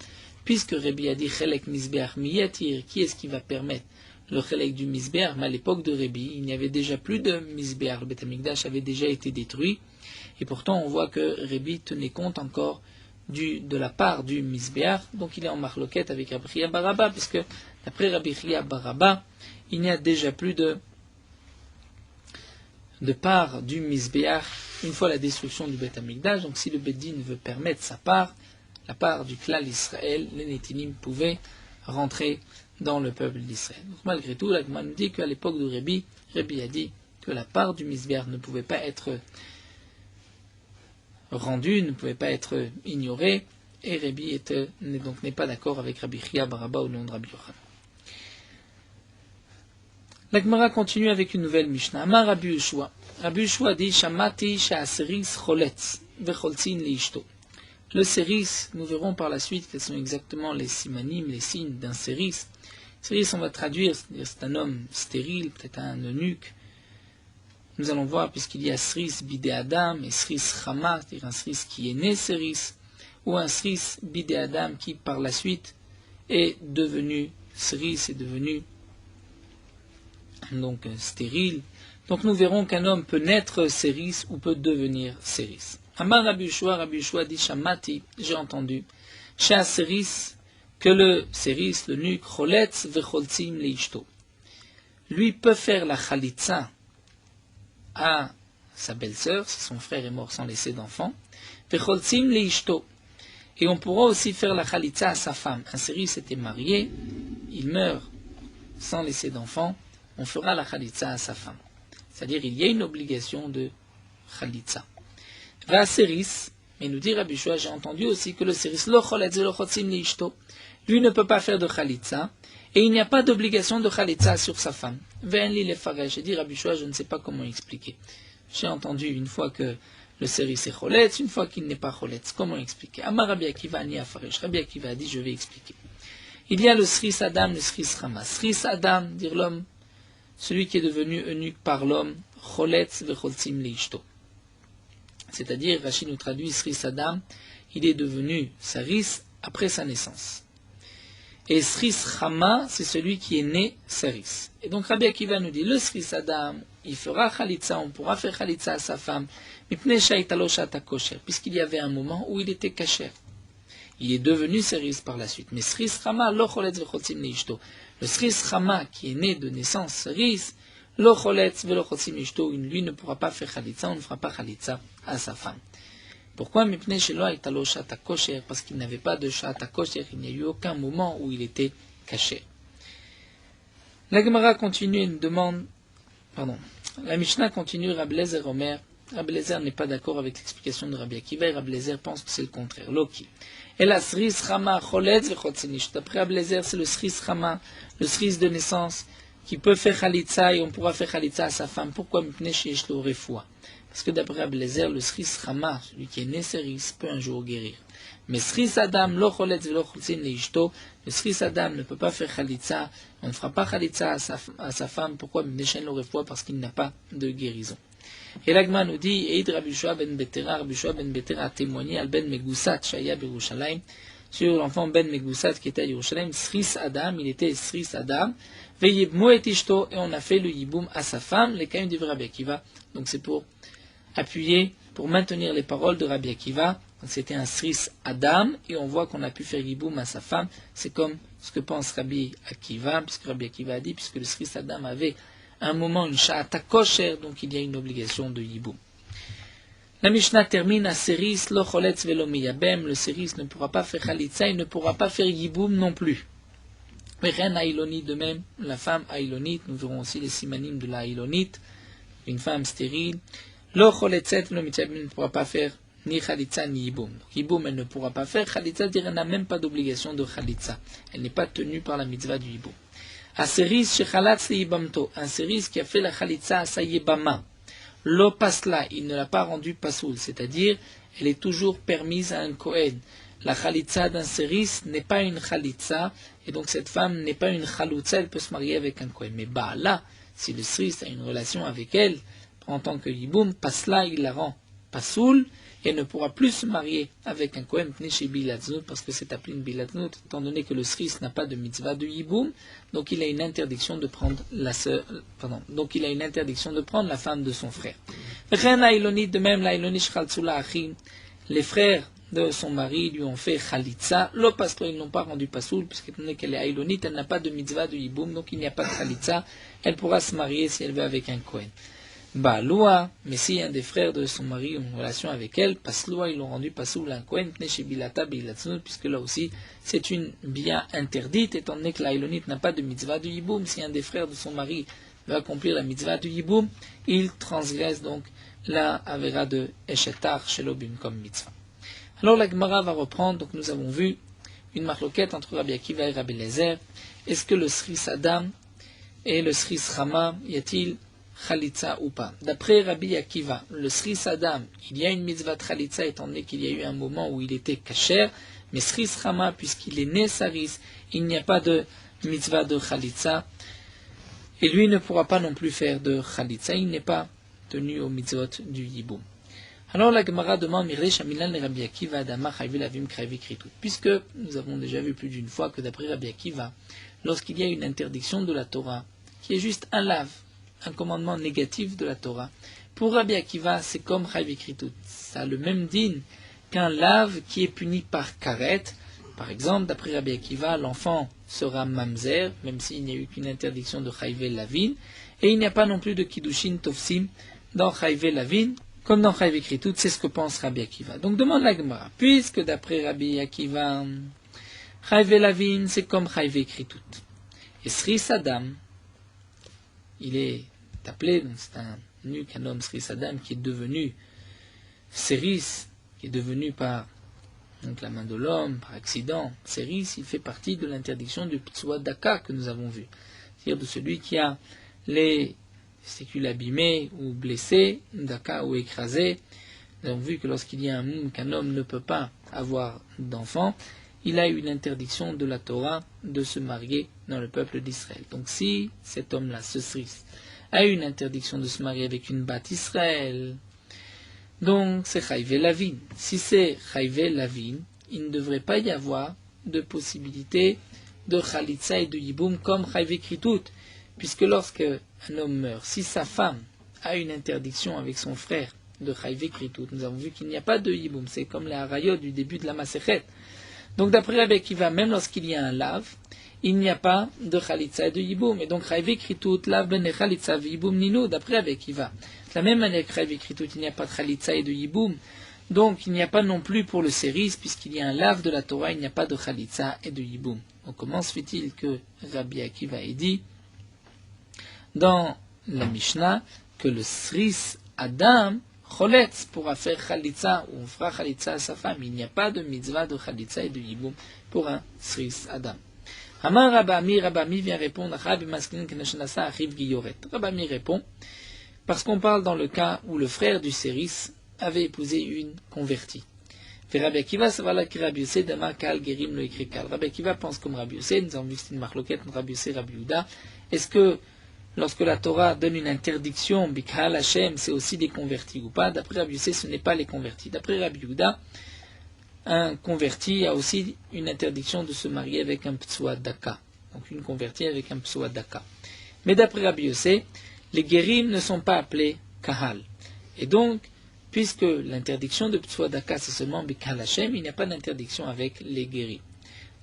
puisque Rabbi a dit Chelek Mizbeach Miyatir, qui est-ce qui va permettre le Chelek du Mizbeach? Mais à l'époque de Rabbi, il n'y avait déjà plus de Mizbeach, le Beth Amikdash avait déjà été détruit. Et pourtant, on voit que Rabbi tenait compte encore de la part du Mizbeach, donc il est en marloquette avec Rabbi Chia bar Abba, puisque d'après Rabbi Chia bar Abba, il n'y a déjà plus de part du Mizbeach une fois la destruction du Beth Amikdash. Donc si le Bedin veut permettre sa part, la part du Klal Israël, les Netinim pouvaient rentrer dans le peuple d'Israël. Donc malgré tout, la Gemara nous dit qu'à l'époque de Rabbi, Rabbi a dit que la part du Mizbeach ne pouvait pas être rendu, ne pouvait pas être ignoré, et Rabbi n'est pas d'accord avec Rabbi Chia bar Abba au nom de Rabbi Yochanan. La Gemara continue avec une nouvelle Mishnah. Amar Rabbi Yoshua. Rabbi Yoshua dit Shamati sha'aseris choletz vecholtzin leishto. Le séris, nous verrons par la suite quels sont exactement les simanim, les signes d'un séris. Séris, on va traduire, c'est-à-dire c'est un homme stérile, peut-être un eunuque. Nous allons voir, puisqu'il y a Sris Bidé Adam et Sris Chama, c'est-à-dire un Sris qui est né Séris, ou un Sris Bidé Adam qui, par la suite, est devenu Sris, est devenu donc stérile. Donc nous verrons qu'un homme peut naître Séris ou peut devenir Séris. Amar Rabbi Yoshua dit Shamati, j'ai entendu, chez Séris, que le Séris, le nuque, Choletz vecholtzim leishto. Lui peut faire la Chalitza à sa belle-sœur, si son frère est mort sans laisser d'enfant, vecholtzim leishto. Et on pourra aussi faire la Chalitza à sa femme. Un Séris était marié, il meurt sans laisser d'enfant, on fera la Chalitza à sa femme. C'est-à-dire, il y a une obligation de Khalitsa. Va Seris, mais nous dit Rabbi Shua, j'ai entendu aussi que le Seris, lo choletz velo chotzim liishto, lui ne peut pas faire de Khalitsa, et il n'y a pas d'obligation de Khalitsa sur sa femme. Ve'en li lefaresh, j'ai dit Rabbi Shua, je ne sais pas comment expliquer. J'ai entendu une fois que le Seris est choletz, une fois qu'il n'est pas choletz. Comment expliquer? Amar Rabbi Akiva ni afaresh. Rabbi Akiva a dit, je vais expliquer. Il y a le Sris Adam, le Sris Rama. Sris Adam, dire l'homme, celui qui est devenu eunuque par l'homme, choletz vechotzim liishto. C'est-à-dire, Rashi nous traduit Sris Adam, il est devenu saris après sa naissance. Et Sris Rama, c'est celui qui est né saris. Et donc Rabbi Akiva nous dit, le Sris Adam, il fera Khalitsa, on pourra faire Khalitsa à sa femme, puisqu'il y avait un moment où il était kasher. Il est devenu saris par la suite. Mais Sris Rama, lo choletz vechotzim liishto. Le Sris Rama, qui est né de naissance saris, lo choletz velo chotzim liishto, lui ne pourra pas faire Khalitsa, on ne fera pas Khalitsa à sa femme. Pourquoi? Parce qu'il n'avait pas de Sha'at HaKosher, il n'y a eu aucun moment où il était caché. La Gemara continue et nous demande, la Mishnah continue, Rabbi Eliezer Omer. Rabbi Eliezer n'est pas d'accord avec l'explication de Rabbi Akiva et Rabbi Eliezer pense que c'est le contraire. Loki. Et la Sris Rama choletz vechotzinish. D'après Rabbi Eliezer, c'est le Sris Rama, le Sris de naissance, qui peut faire Khalitsa et on pourra faire Khalitsa à sa femme. Pourquoi? Parce que d'après Rabbi Eliezer, le Sris Rama, celui qui est né saris, peut un jour guérir. Mais Sris Adam, lo choletz velo chotzim liishto, le Sris Adam ne peut pas faire Khalitsa, on ne fera pas Khalitsa à sa femme. Pourquoi? Parce qu'il n'a pas de guérison. Et l'Agma nous dit, Eid Rabbi Shua ben Betera a témoigné al ben Megusat Shaya Birushalayim, sur l'enfant ben Megusat qui était à Yerushalayim, Sris Adam, il était Sris Adam, Veyibmu et Ishto, et on a fait le Yiboum à sa femme, les Kaim du Rabbi Akiva. Donc c'est pour appuyer, pour maintenir les paroles de Rabbi Akiva. C'était un Sris Adam, et on voit qu'on a pu faire Yiboum à sa femme. C'est comme ce que pense Rabbi Akiva, puisque Rabbi Akiva a dit, puisque le Sris Adam avait un moment une Sha'at HaKosher, donc il y a une obligation de Yiboum. La Mishnah termine à Seris, lo choletz velo miyabem, le Seris ne pourra pas faire Khalitsa, il ne pourra pas faire Yiboum non plus. Mais rien Aïlonite de même, la femme Aïlonite, nous verrons aussi les simanim de la Aïlonite, une femme stérile, lo choletzet velo miyabem ne pourra pas faire ni Khalitsa ni Yiboum. Yiboum elle ne pourra pas faire, Khalitsa dire elle n'a même pas d'obligation de Khalitsa, elle n'est pas tenue par la mitzvah du Yiboum. A Seris shechalatz yibamto, un Seris qui a fait la Khalitsa à sa yibama, lo pasla, il ne l'a pas rendu pasoul, c'est-à-dire elle est toujours permise à un Kohen. La Khalitsa d'un Seris n'est pas une Khalitsa, et donc cette femme n'est pas une Khaloutsa, elle peut se marier avec un Kohen. Mais là, si le Seris a une relation avec elle, en tant que Yiboum, pasla, il la rend pasoul, et ne pourra plus se marier avec un Kohen chez Bilatznout, parce que c'est appelé une Bilatznout, étant donné que le Sris n'a pas de mitzvah de Yiboum, donc il a une interdiction de prendre la femme de son frère. De même, les frères de son mari lui ont fait Khalitsa, lo paslo, ils n'ont pas rendu pasoul, puisqu'étant donné qu'elle est Aïlonite, elle n'a pas de mitzvah de Yiboum, donc il n'y a pas de Khalitsa, elle pourra se marier si elle veut avec un Kohen. Loa, mais si un des frères de son mari a une relation avec elle, Pasloa, ils l'ont rendu pasoul un Kohen, chez Bilata, Bilatznout, puisque là aussi, c'est une bia interdite, étant donné que l'Aïlonite n'a pas de mitzvah de Yiboum. Si un des frères de son mari veut accomplir la mitzvah de Yiboum, il transgresse donc la Avera de Eshetar Shelobim comme mitzvah. Alors la Gemara va reprendre, donc nous avons vu une marloquette entre Rabbi Akiva et Rabbi Eliezer. Est-ce que le Sris Adam et le Sris Rama, y a-t-il Khalitsa ou pas? D'après Rabbi Akiva, le Sris Adam, il y a une mitzvah de Khalitsa étant donné qu'il y a eu un moment où il était kasher, mais Sris Rama, puisqu'il est né saris, il n'y a pas de mitzvah de Khalitsa, et lui ne pourra pas non plus faire de Khalitsa, il n'est pas tenu aux mitzvot du Yiboum. Alors la Gemara demande, Rabbi Akiva, puisque nous avons déjà vu plus d'une fois que d'après Rabbi Akiva, lorsqu'il y a une interdiction de la Torah, qui est juste un lave, un commandement négatif de la Torah. Pour Rabbi Akiva, c'est comme Chayv Kritout. Ça a le même din qu'un lave qui est puni par karet. Par exemple, d'après Rabbi Akiva, l'enfant sera mamzer, même s'il n'y a eu qu'une interdiction de Chayv Lavin, et il n'y a pas non plus de Kiddushin Tofsim dans Chayv Lavin, comme dans Chayv Kritout, c'est ce que pense Rabbi Akiva. Donc demande la Gemara, puisque d'après Rabbi Akiva, Chayv Lavin, c'est comme Chayv Kritout. Et Sris Adam, il est appelé, donc c'est un connu qu'un homme Sris Adam qui est devenu Séris, qui est devenu par donc la main de l'homme, par accident, Séris, il fait partie de l'interdiction du Ptsua Daka que nous avons vu. C'est-à-dire de celui qui a les testicules abîmés ou blessés, Daka ou écrasés. Nous avons vu que lorsqu'il y a un moum qu'un homme ne peut pas avoir d'enfant, il a une interdiction de la Torah de se marier dans le peuple d'Israël. Donc si cet homme-là, ce Sris, a une interdiction de se marier avec une Bat Israël, donc c'est Chayve Lavin. Si c'est Chayve Lavin, il ne devrait pas y avoir de possibilité de Khalitsa et de Yiboum comme Chayve Kritut, puisque lorsque un homme meurt, si sa femme a une interdiction avec son frère de Chayve Kritut, nous avons vu qu'il n'y a pas de Yiboum, c'est comme les Harayot du début de la Masechet. Donc d'après Rabbi Akiva, même lorsqu'il y a un lave, il n'y a pas de Khalitsa et de Yiboum. Et donc Chayve Kritut, lave ben Khalitsa Yiboum Nino, d'après Rabbi Akiva. De la même manière que Chayve Kritut, il n'y a pas de Khalitsa et de Yiboum. Donc il n'y a pas non plus pour le Séris, puisqu'il y a un lave de la Torah, il n'y a pas de Khalitsa et de Yiboum. Donc comment se fait-il que Rabbi Akiva ait dit dans la Mishnah que le Sris Adam Choletz pourra faire Khalitsa, ou on fera Khalitsa à sa femme. Il n'y a pas de mitzvah de Khalitsa et de Yiboum pour un Sris Adam. Amar Rabami vient répondre à Rabbi Maskin Kenashanasa Achiv Giyoret. Rabami répond parce qu'on parle dans le cas où le frère du Séris avait épousé une convertie. Rabbi Akiva savala ki Rabbi Yossé damar kal gerim lo ikri kal. Rabbi Akiva pense comme Rabbi Yossé. Nous avons vu que c'est une marloquette entre Rabbi Yossé et Rabbi Yehuda. Est-ce que lorsque la Torah donne une interdiction, Bikal Hashem, c'est aussi des convertis ou pas? D'après Rabbi Yossé, ce n'est pas les convertis. D'après Rabbi Yehuda, un converti a aussi une interdiction de se marier avec un Ptsua Daka. Donc une convertie avec un Ptsua Daka. Mais d'après Rabbi Yossé, les guérim ne sont pas appelés Kahal. Et donc, puisque l'interdiction de Ptsua Daka c'est seulement Bikal Hashem, il n'y a pas d'interdiction avec les guérim.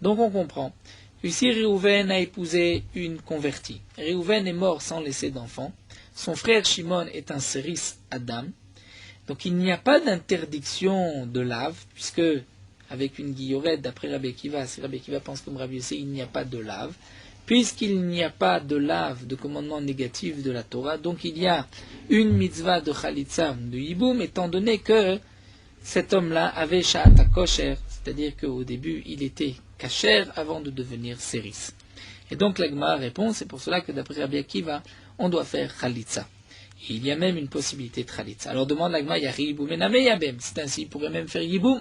Donc on comprend. Ici, Réhouven a épousé une convertie. Réhouven est mort sans laisser d'enfant. Son frère Shimon est un Séris Adam. Donc il n'y a pas d'interdiction de lave, puisque avec une guillorette, d'après Rabbi Akiva, si Rabbi Akiva pense comme Rabbi Yossé, il n'y a pas de lave. Puisqu'il n'y a pas de lave, de commandement négatif de la Torah, donc il y a une mitzvah de Khalitsa, de Yiboum, étant donné que cet homme-là avait Sha'ata Kosher, c'est-à-dire qu'au début il était Kasher avant de devenir Séris. Et donc la Gemara répond, c'est pour cela que d'après Rabbi Akiva, on doit faire Khalitsa. Et il y a même une possibilité de Khalitsa. Alors demande la Gemara, Yari Yiboum Ename Yabem, c'est ainsi, il pourrait même faire Yiboum.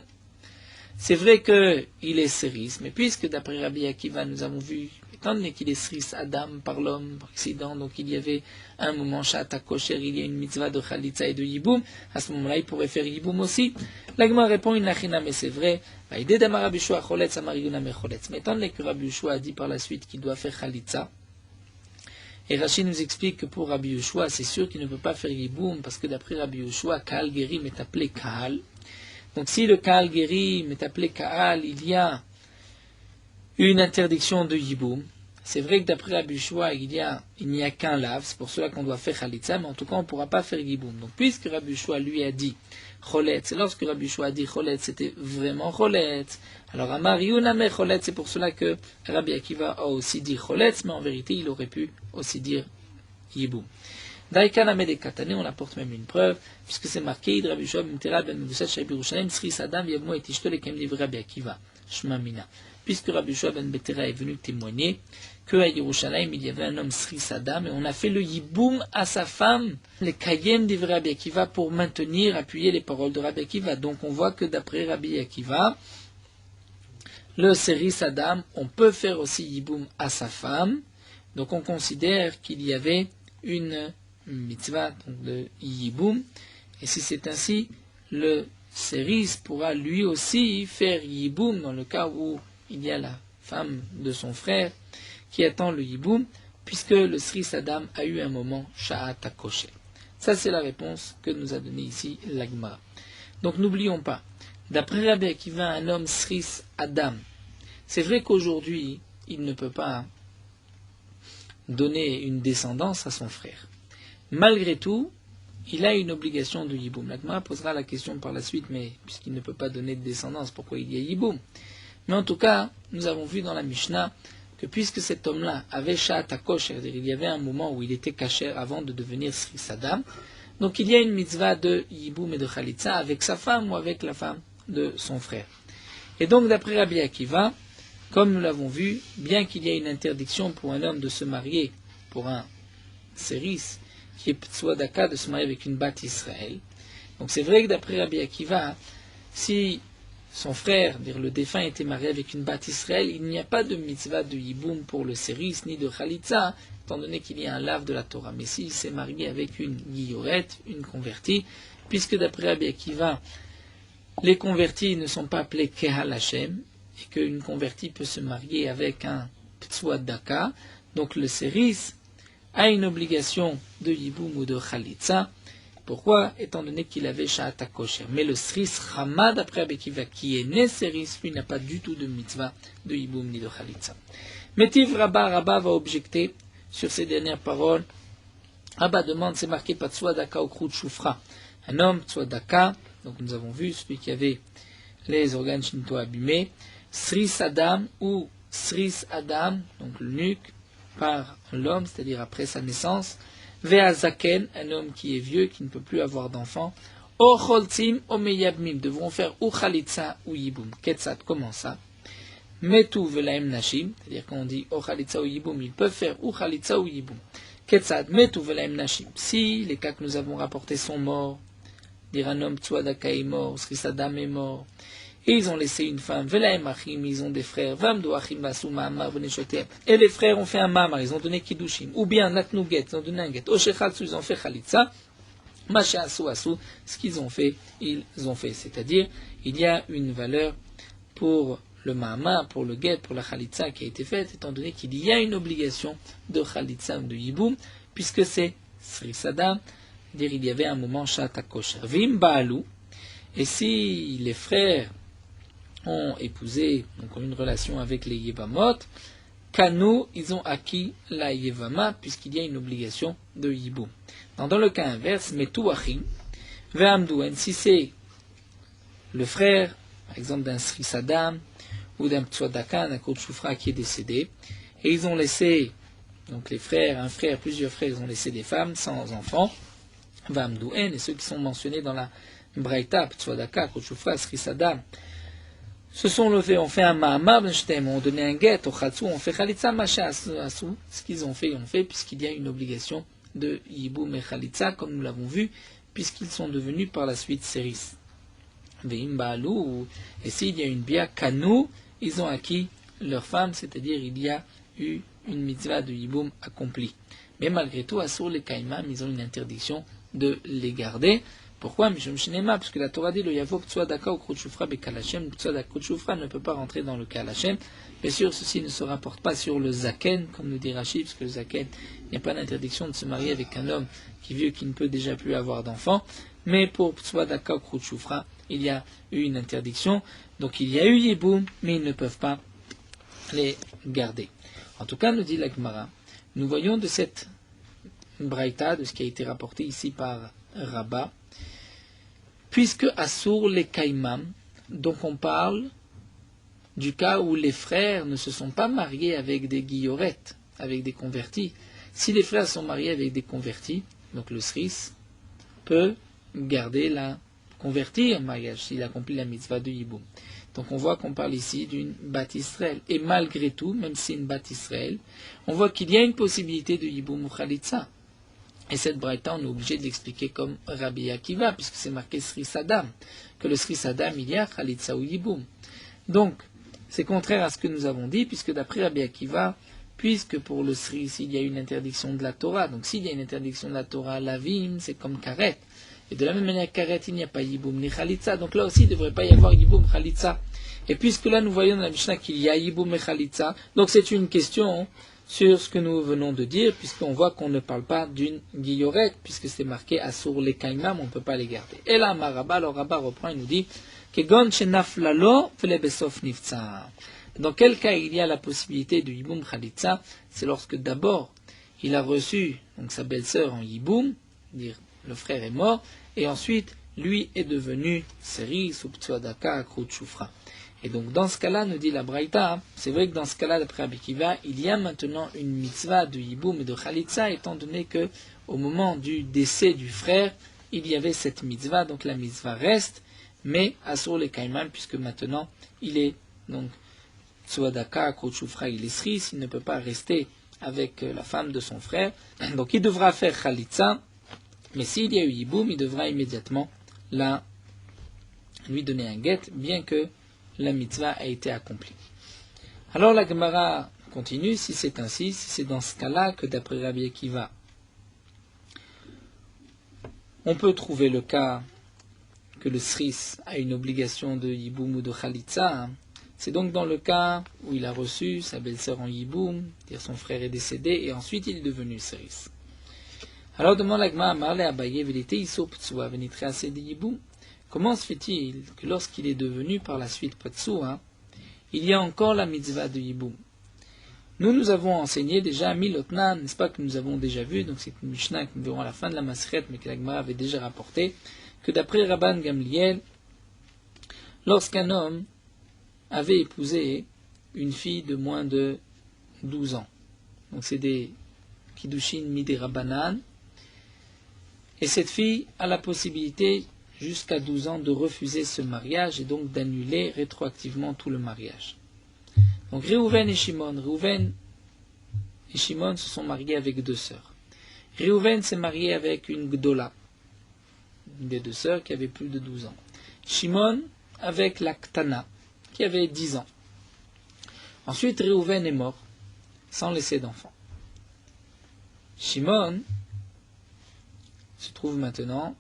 C'est vrai qu'il est Séris, mais puisque d'après Rabbi Akiva, nous avons vu, étant donné qu'il est Séris Adam par l'homme, par accident, donc il y avait un moment, Sha'ata Kosher, il y a une mitzvah de Khalitsa et de Yiboum, à ce moment-là, il pourrait faire Yiboum aussi. La Gemara répond, il n'a rien, mais c'est vrai. Mais étant donné que Rabbi Yoshua a dit par la suite qu'il doit faire Khalitsa, et Rachid nous explique que pour Rabbi Yoshua, c'est sûr qu'il ne peut pas faire Yiboum, parce que d'après Rabbi Yoshua, Kahal Gerim est appelé Kahal. Donc si le Kahal Gerim est appelé Kahal, il y a une interdiction de Yiboum. C'est vrai que d'après Rabbi Yoshua, il n'y a qu'un lave, c'est pour cela qu'on doit faire Khalitsa, mais en tout cas on ne pourra pas faire Yiboum. Donc puisque Rabbi Yoshua lui a dit Choletz, et lorsque Rabbi Yoshua a dit Choletz, c'était vraiment Choletz. Alors Amar Yuname Choletz, c'est pour cela que Rabbi Akiva a aussi dit Choletz, mais en vérité il aurait pu aussi dire Yiboum. Daïkaname de Katane, on apporte même une preuve, puisque c'est marqué Rabbi Yoshua Bimtera ben Medusat Shaib Yerushalayim Sris Adam Yabmo et Ishto Lekem Livre Rabbi Akiva Shma Mina. Puisque Rabbi Yoshua ben Betera est venu témoigner que à Yerushalayim il y avait un homme Sris Adam et on a fait le Yiboum à sa femme, le Kayem d'Ivre Rabbi Akiva pour maintenir, appuyer les paroles de Rabbi Akiva. Donc on voit que d'après Rabbi Akiva, le Sris Adam, on peut faire aussi Yiboum à sa femme. Donc on considère qu'il y avait une mitzvah donc de Yiboum. Et si c'est ainsi, le Séris pourra lui aussi faire Yiboum dans le cas où il y a la femme de son frère qui attend le Yiboum, puisque le Sris Adam a eu un moment Sha'ata Kosher. Ça c'est la réponse que nous a donnée ici la Gemara. Donc n'oublions pas, d'après Rabbi Akiva, un homme Sris Adam, c'est vrai qu'aujourd'hui il ne peut pas donner une descendance à son frère. Malgré tout, il a une obligation de Yiboum. La Gemara posera la question par la suite, mais puisqu'il ne peut pas donner de descendance, pourquoi il y a Yiboum? Mais en tout cas, nous avons vu dans la Mishnah que puisque cet homme-là avait Sha'ata Kosher, c'est-à-dire il y avait un moment où il était kasher avant de devenir Sris Adam, Donc il y a une mitzvah de yiboum et de chalitza avec sa femme ou avec la femme de son frère. Et donc d'après Rabbi Akiva, comme nous l'avons vu, bien qu'il y ait une interdiction pour un homme de se marier, pour un séris, qui est Ptsouadaka, de se marier avec une bat Israël. Donc c'est vrai que d'après Rabbi Akiva, si son frère, dire le défunt, était marié avec une bat Israël, il n'y a pas de mitzvah de yiboum pour le séris, ni de chalitza, étant donné qu'il y a un lave de la Torah. Mais s'il s'est marié avec une guilloret, une convertie, puisque d'après Rabbi Akiva, les convertis ne sont pas appelés Kehal Hashem, et qu'une convertie peut se marier avec un Ptsouadaka, donc le séris a une obligation de yiboum ou de chalitza. Pourquoi? Étant donné qu'il avait Sha'ata Kosher. Mais le Sris Chama, d'après Rabbi Akiva, qui est né Séris, lui n'a pas du tout de mitzvah de Yiboum ni de Chalitza. Métiv Rabba va objecter sur ces dernières paroles. Rabba demande, c'est marqué pas Tzouadaka ou Krout Choufra. Un homme, Tzouadaka, donc nous avons vu celui qui avait les organes shinto abîmés, Sris Adam ou Sris Adam, donc le nuque, par l'homme, c'est-à-dire après sa naissance. Ve'azaken, un homme qui est vieux, qui ne peut plus avoir d'enfants. O choltzim, o meyabmim, devront faire ou chalitza ou yiboum. Ketzat, comment ça? Metu velaim nashim, c'est-à-dire quand on dit o chalitza ou yiboum, ils peuvent faire ou chalitza ou yiboum. Ketzat, metu velaim nashim. Si les cas que nous avons rapportés sont morts, dire un homme Tzouadaka est mort, Srisadam est mort, et ils ont laissé une femme, velaim achim, ils ont des frères, vamdo achim basu ma'amar v'neshotem, et les frères ont fait un mamar, ils ont donné kiddushim, ou bien natnu get, ils ont donné un get, oshechatsu, ils ont fait chalitza, machasu asu, ce qu'ils ont fait, ils ont fait, c'est-à-dire, il y a une valeur pour le mamar, pour le get, pour la chalitza qui a été faite, étant donné qu'il y a une obligation de chalitza ou de yiboum, puisque c'est srisadam, dire il y avait un moment shata kosher, vim baalou, et si les frères ont épousé, donc ont une relation avec les Yevamot, Kanu, ils ont acquis la Yevama, puisqu'il y a une obligation de Yiboum. Dans le cas inverse, Metu Achim, Ve'amdouen, si c'est le frère, par exemple d'un Srisadam, ou d'un Ptsouadaka, d'un Kout Choufra qui est décédé, et ils ont laissé, donc les frères, un frère, plusieurs frères, ils ont laissé des femmes sans enfants, Ve'amdouen, et ceux qui sont mentionnés dans la Braïta, Ptsouadaka, Kout Choufra, Srisadam, se sont levés, ont fait un ma'amar b'neshtem, ont donné un guet, au khatsu, ont fait chalitza, machasu, ce qu'ils ont fait, puisqu'il y a une obligation de yiboum et chalitza, comme nous l'avons vu, puisqu'ils sont devenus par la suite séris. Ve'im ba'alou, et s'il y a une bia kanu, ils ont acquis leur femme, c'est-à-dire il y a eu une mitzvah de yiboum accomplie. Mais malgré tout, asur les kaimam, ils ont une interdiction de les garder. Pourquoi? Parce que la Torah dit le Yavo Ptsouadaka ou Kroutchoufra Bekalachem, Ptsouadaka Kroutchoufra ne peut pas rentrer dans le Kalachem. Bien sûr, ceci ne se rapporte pas sur le Zaken, comme nous dit Rachid, parce que le Zaken, il n'y a pas d'interdiction de se marier avec un homme qui est vieux, qui ne peut déjà plus avoir d'enfants. Mais pour Ptsouadaka ou Kroutchoufra, il y a eu une interdiction. Donc il y a eu Yiboum, mais ils ne peuvent pas les garder. En tout cas, nous dit la Gemara, nous voyons de cette braïta, de ce qui a été rapporté ici par Rabba, puisque Assour les Kaimam, donc on parle du cas où les frères ne se sont pas mariés avec des guillorettes, avec des convertis. Si les frères sont mariés avec des convertis, donc le Sris peut garder la convertie en mariage s'il accomplit la mitzvah de Yiboum. Donc on voit qu'on parle ici d'une bat Israël. Et malgré tout, même si c'est une bat Israël, on voit qu'il y a une possibilité de Yiboum ou Khalitza. Et cette braïta, on est obligé de l'expliquer comme Rabbi Akiva, puisque c'est marqué Sri Sadam, que le Sri Sadam, il y a Khalitza ou Yiboum. Donc, c'est contraire à ce que nous avons dit, puisque d'après Rabbi Akiva, puisque pour le Sri, s'il y a une interdiction de la Torah, donc s'il y a une interdiction de la Torah, la Vim, c'est comme Karet. Et de la même manière, Karet, il n'y a pas Yiboum ni Khalitza, donc là aussi, il ne devrait pas y avoir Yiboum Khalitza. Et puisque là, nous voyons dans la Mishnah qu'il y a Yiboum et Khalitza, donc c'est une question sur ce que nous venons de dire, puisqu'on voit qu'on ne parle pas d'une guillorette, puisque c'est marqué Assour les Kaimam, on ne peut pas les garder. Et là, Maraba, alors Rabba reprend, il nous dit Kegon shenaflalo besof nifza. Dans quel cas il y a la possibilité de Yiboum Khalitza? C'est lorsque d'abord il a reçu donc sa belle-sœur en Yiboum, dire le frère est mort, et ensuite lui est devenu Seris ou Ptsouadaka Krout Choufra. Et donc dans ce cas-là, nous dit la Braïta, c'est vrai que dans ce cas-là, d'après Rabbi Akiva, il y a maintenant une mitzvah de Yiboum et de Khalitza, étant donné que au moment du décès du frère, il y avait cette mitzvah, donc la mitzvah reste, mais Asur le Kaiman, puisque maintenant il est donc Tsuadaka, Kochufra, il est Sris, il ne peut pas rester avec la femme de son frère, donc il devra faire Khalitsa, mais s'il y a eu Yiboum, il devra immédiatement lui donner un guet, bien que la mitzvah a été accomplie. Alors la Gemara continue, si c'est ainsi, si c'est dans ce cas-là que d'après Rabbi Akiva, on peut trouver le cas que le Sris a une obligation de Yiboum ou de Khalitsa. C'est donc dans le cas où il a reçu sa belle-sœur en Yiboum, c'est-à-dire son frère est décédé, et ensuite il est devenu Sris. Alors demande la Gemara, Marle Abaye, Velité Isur Ptsua, Venitre assez de Yiboum. Comment se fait-il que lorsqu'il est devenu par la suite Ptsua, il y a encore la mitzvah de Yiboum? Nous avons enseigné déjà Milotnan, n'est-ce pas, que nous avons déjà vu, donc c'est une Mishnah que nous verrons à la fin de la Maseret, mais que la Gemara avait déjà rapporté, que d'après Rabban Gamliel, lorsqu'un homme avait épousé une fille de moins de 12 ans, donc c'est des Kiddushin Midé Rabbanan, et cette fille a la possibilité jusqu'à 12 ans de refuser ce mariage et donc d'annuler rétroactivement tout le mariage. Donc Réhouven et Shimon se sont mariés avec deux sœurs. Réhouven s'est marié avec une Gdola, une des deux sœurs qui avait plus de 12 ans. Shimon avec la Ktana, qui avait 10 ans. Ensuite Réhouven est mort, sans laisser d'enfant. Shimon se trouve maintenant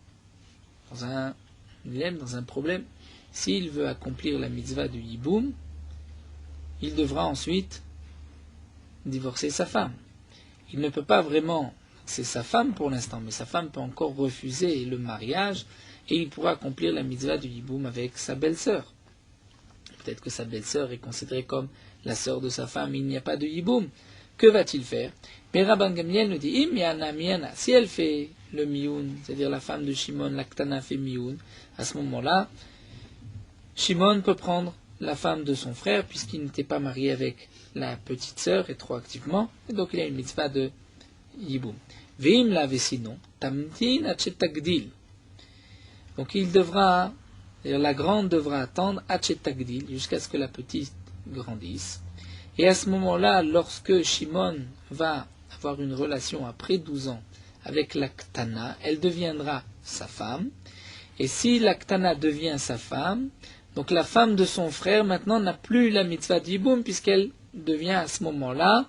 dans un problème. S'il veut accomplir la mitzvah du Yiboum, il devra ensuite divorcer sa femme. Il ne peut pas vraiment, c'est sa femme pour l'instant, mais sa femme peut encore refuser le mariage et il pourra accomplir la mitzvah du Yiboum avec sa belle-sœur. Peut-être que sa belle-sœur est considérée comme la sœur de sa femme, il n'y a pas de Yiboum. Que va-t-il faire? Mais Rabban Gamliel nous dit, si elle fait le mioun, c'est-à-dire la femme de Shimon, la Ktana fait mioun, à ce moment-là, Shimon peut prendre la femme de son frère, puisqu'il n'était pas marié avec la petite sœur rétroactivement, et donc il y a une mitzvah de Yiboum. Veim la sinon, tamtin achetagdil. Donc il devra, c'est-à-dire la grande devra attendre achetagdil, jusqu'à ce que la petite grandisse. Et à ce moment-là, lorsque Shimon va avoir une relation après 12 ans avec la Ktana, elle deviendra sa femme. Et si la Ktana devient sa femme, donc la femme de son frère maintenant n'a plus la mitzvah d'Yiboum, puisqu'elle devient à ce moment-là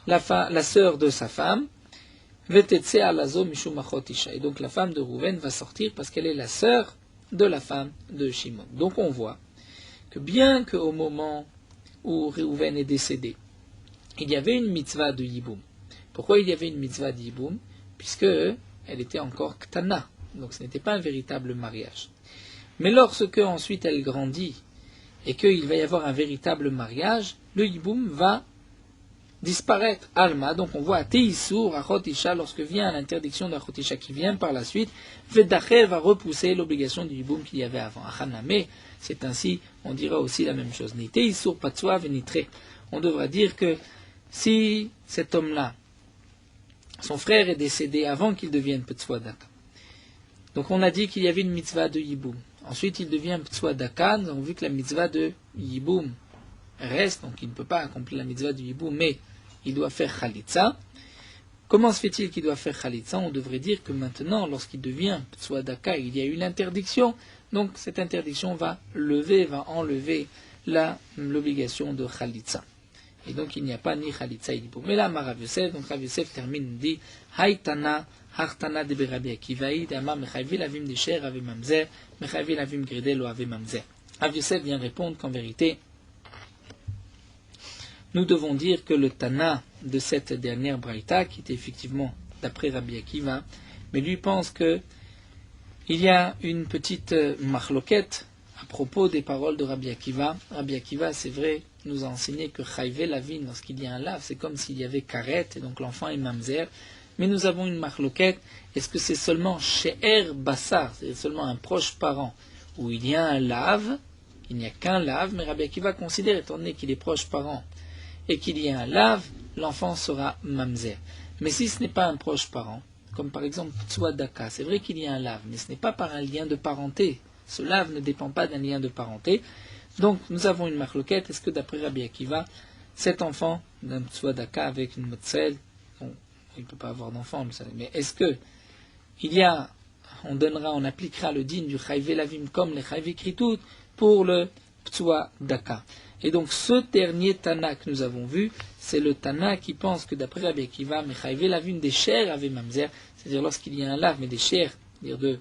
la sœur de sa femme. Et donc la femme de Rouven va sortir parce qu'elle est la sœur de la femme de Shimon. Donc on voit que bien qu'au moment où Réhouven est décédé, il y avait une mitzvah de Yiboum. Pourquoi il y avait une mitzvah de Yiboum? Puisque elle était encore Ktana, donc ce n'était pas un véritable mariage. Mais lorsque ensuite elle grandit et qu'il va y avoir un véritable mariage, le Yiboum va disparaître. Alma, donc on voit à Teisur, à Chotisha, lorsque vient l'interdiction de Chotisha qui vient par la suite, Vedacher va repousser l'obligation du Yiboum qu'il y avait avant. Achaname, c'est ainsi, on dira aussi la même chose. Ni Teisur, Patsua, Venitre. On devra dire que si cet homme-là, son frère est décédé avant qu'il devienne Ptsua Daka. Donc on a dit qu'il y avait une mitzvah de Yiboum. Ensuite il devient Ptsua Daka, nous avons vu que la mitzvah de Yiboum reste, donc il ne peut pas accomplir la mitzvah du Yiboum, mais il doit faire Khalitsa. Comment se fait-il qu'il doit faire Khalitsa? On devrait dire que maintenant, lorsqu'il devient Ptsua Daka, il y a eu l'interdiction, donc cette interdiction va enlever l'obligation de Khalitsa. Et donc il n'y a pas ni Khalitsa ni Yiboum. Mais là, Rav Yosef, donc Rav Yosef termine, dit Haïtana, Hartana de Rabbi Akivaï, Dama Mechayvi Lavim Desher Ave Mamzer, Mechayvi Lavim Gredel ou Ave Mamzer. Rav Yosef vient répondre qu'en vérité, nous devons dire que le Tana de cette dernière Braïta, qui était effectivement d'après Rabbi Akiva, mais lui pense que il y a une petite marloquette à propos des paroles de Rabbi Akiva. Rabbi Akiva, c'est vrai, nous a enseigné que Chayve Lavin, lorsqu'il y a un lave, c'est comme s'il y avait karet, et donc l'enfant est mamzer. Mais nous avons une marloquette, est-ce que c'est seulement she'er bassar, c'est seulement un proche parent, où il y a un lave, il n'y a qu'un lave, mais Rabbi Akiva considère, étant donné qu'il est proche parent, et qu'il y a un lave, l'enfant sera mamzer. Mais si ce n'est pas un proche parent, comme par exemple Tsuadaka, c'est vrai qu'il y a un lave, mais ce n'est pas par un lien de parenté. Ce lave ne dépend pas d'un lien de parenté. Donc nous avons une marloquette. Est-ce que d'après Rabbi Akiva, cet enfant d'un Tsuadaka avec une Motzel, bon, il ne peut pas avoir d'enfant, mais est-ce que on appliquera le din du Chayve Lavim comme le Chayve Kritout pour le Tsuadaka. Et donc ce dernier Tana que nous avons vu, c'est le Tana qui pense que d'après Rabbi Akiva, Chayve Lavim des chairs avec Mamzer, c'est-à-dire lorsqu'il y a un lave, mais des chairs, c'est-à-dire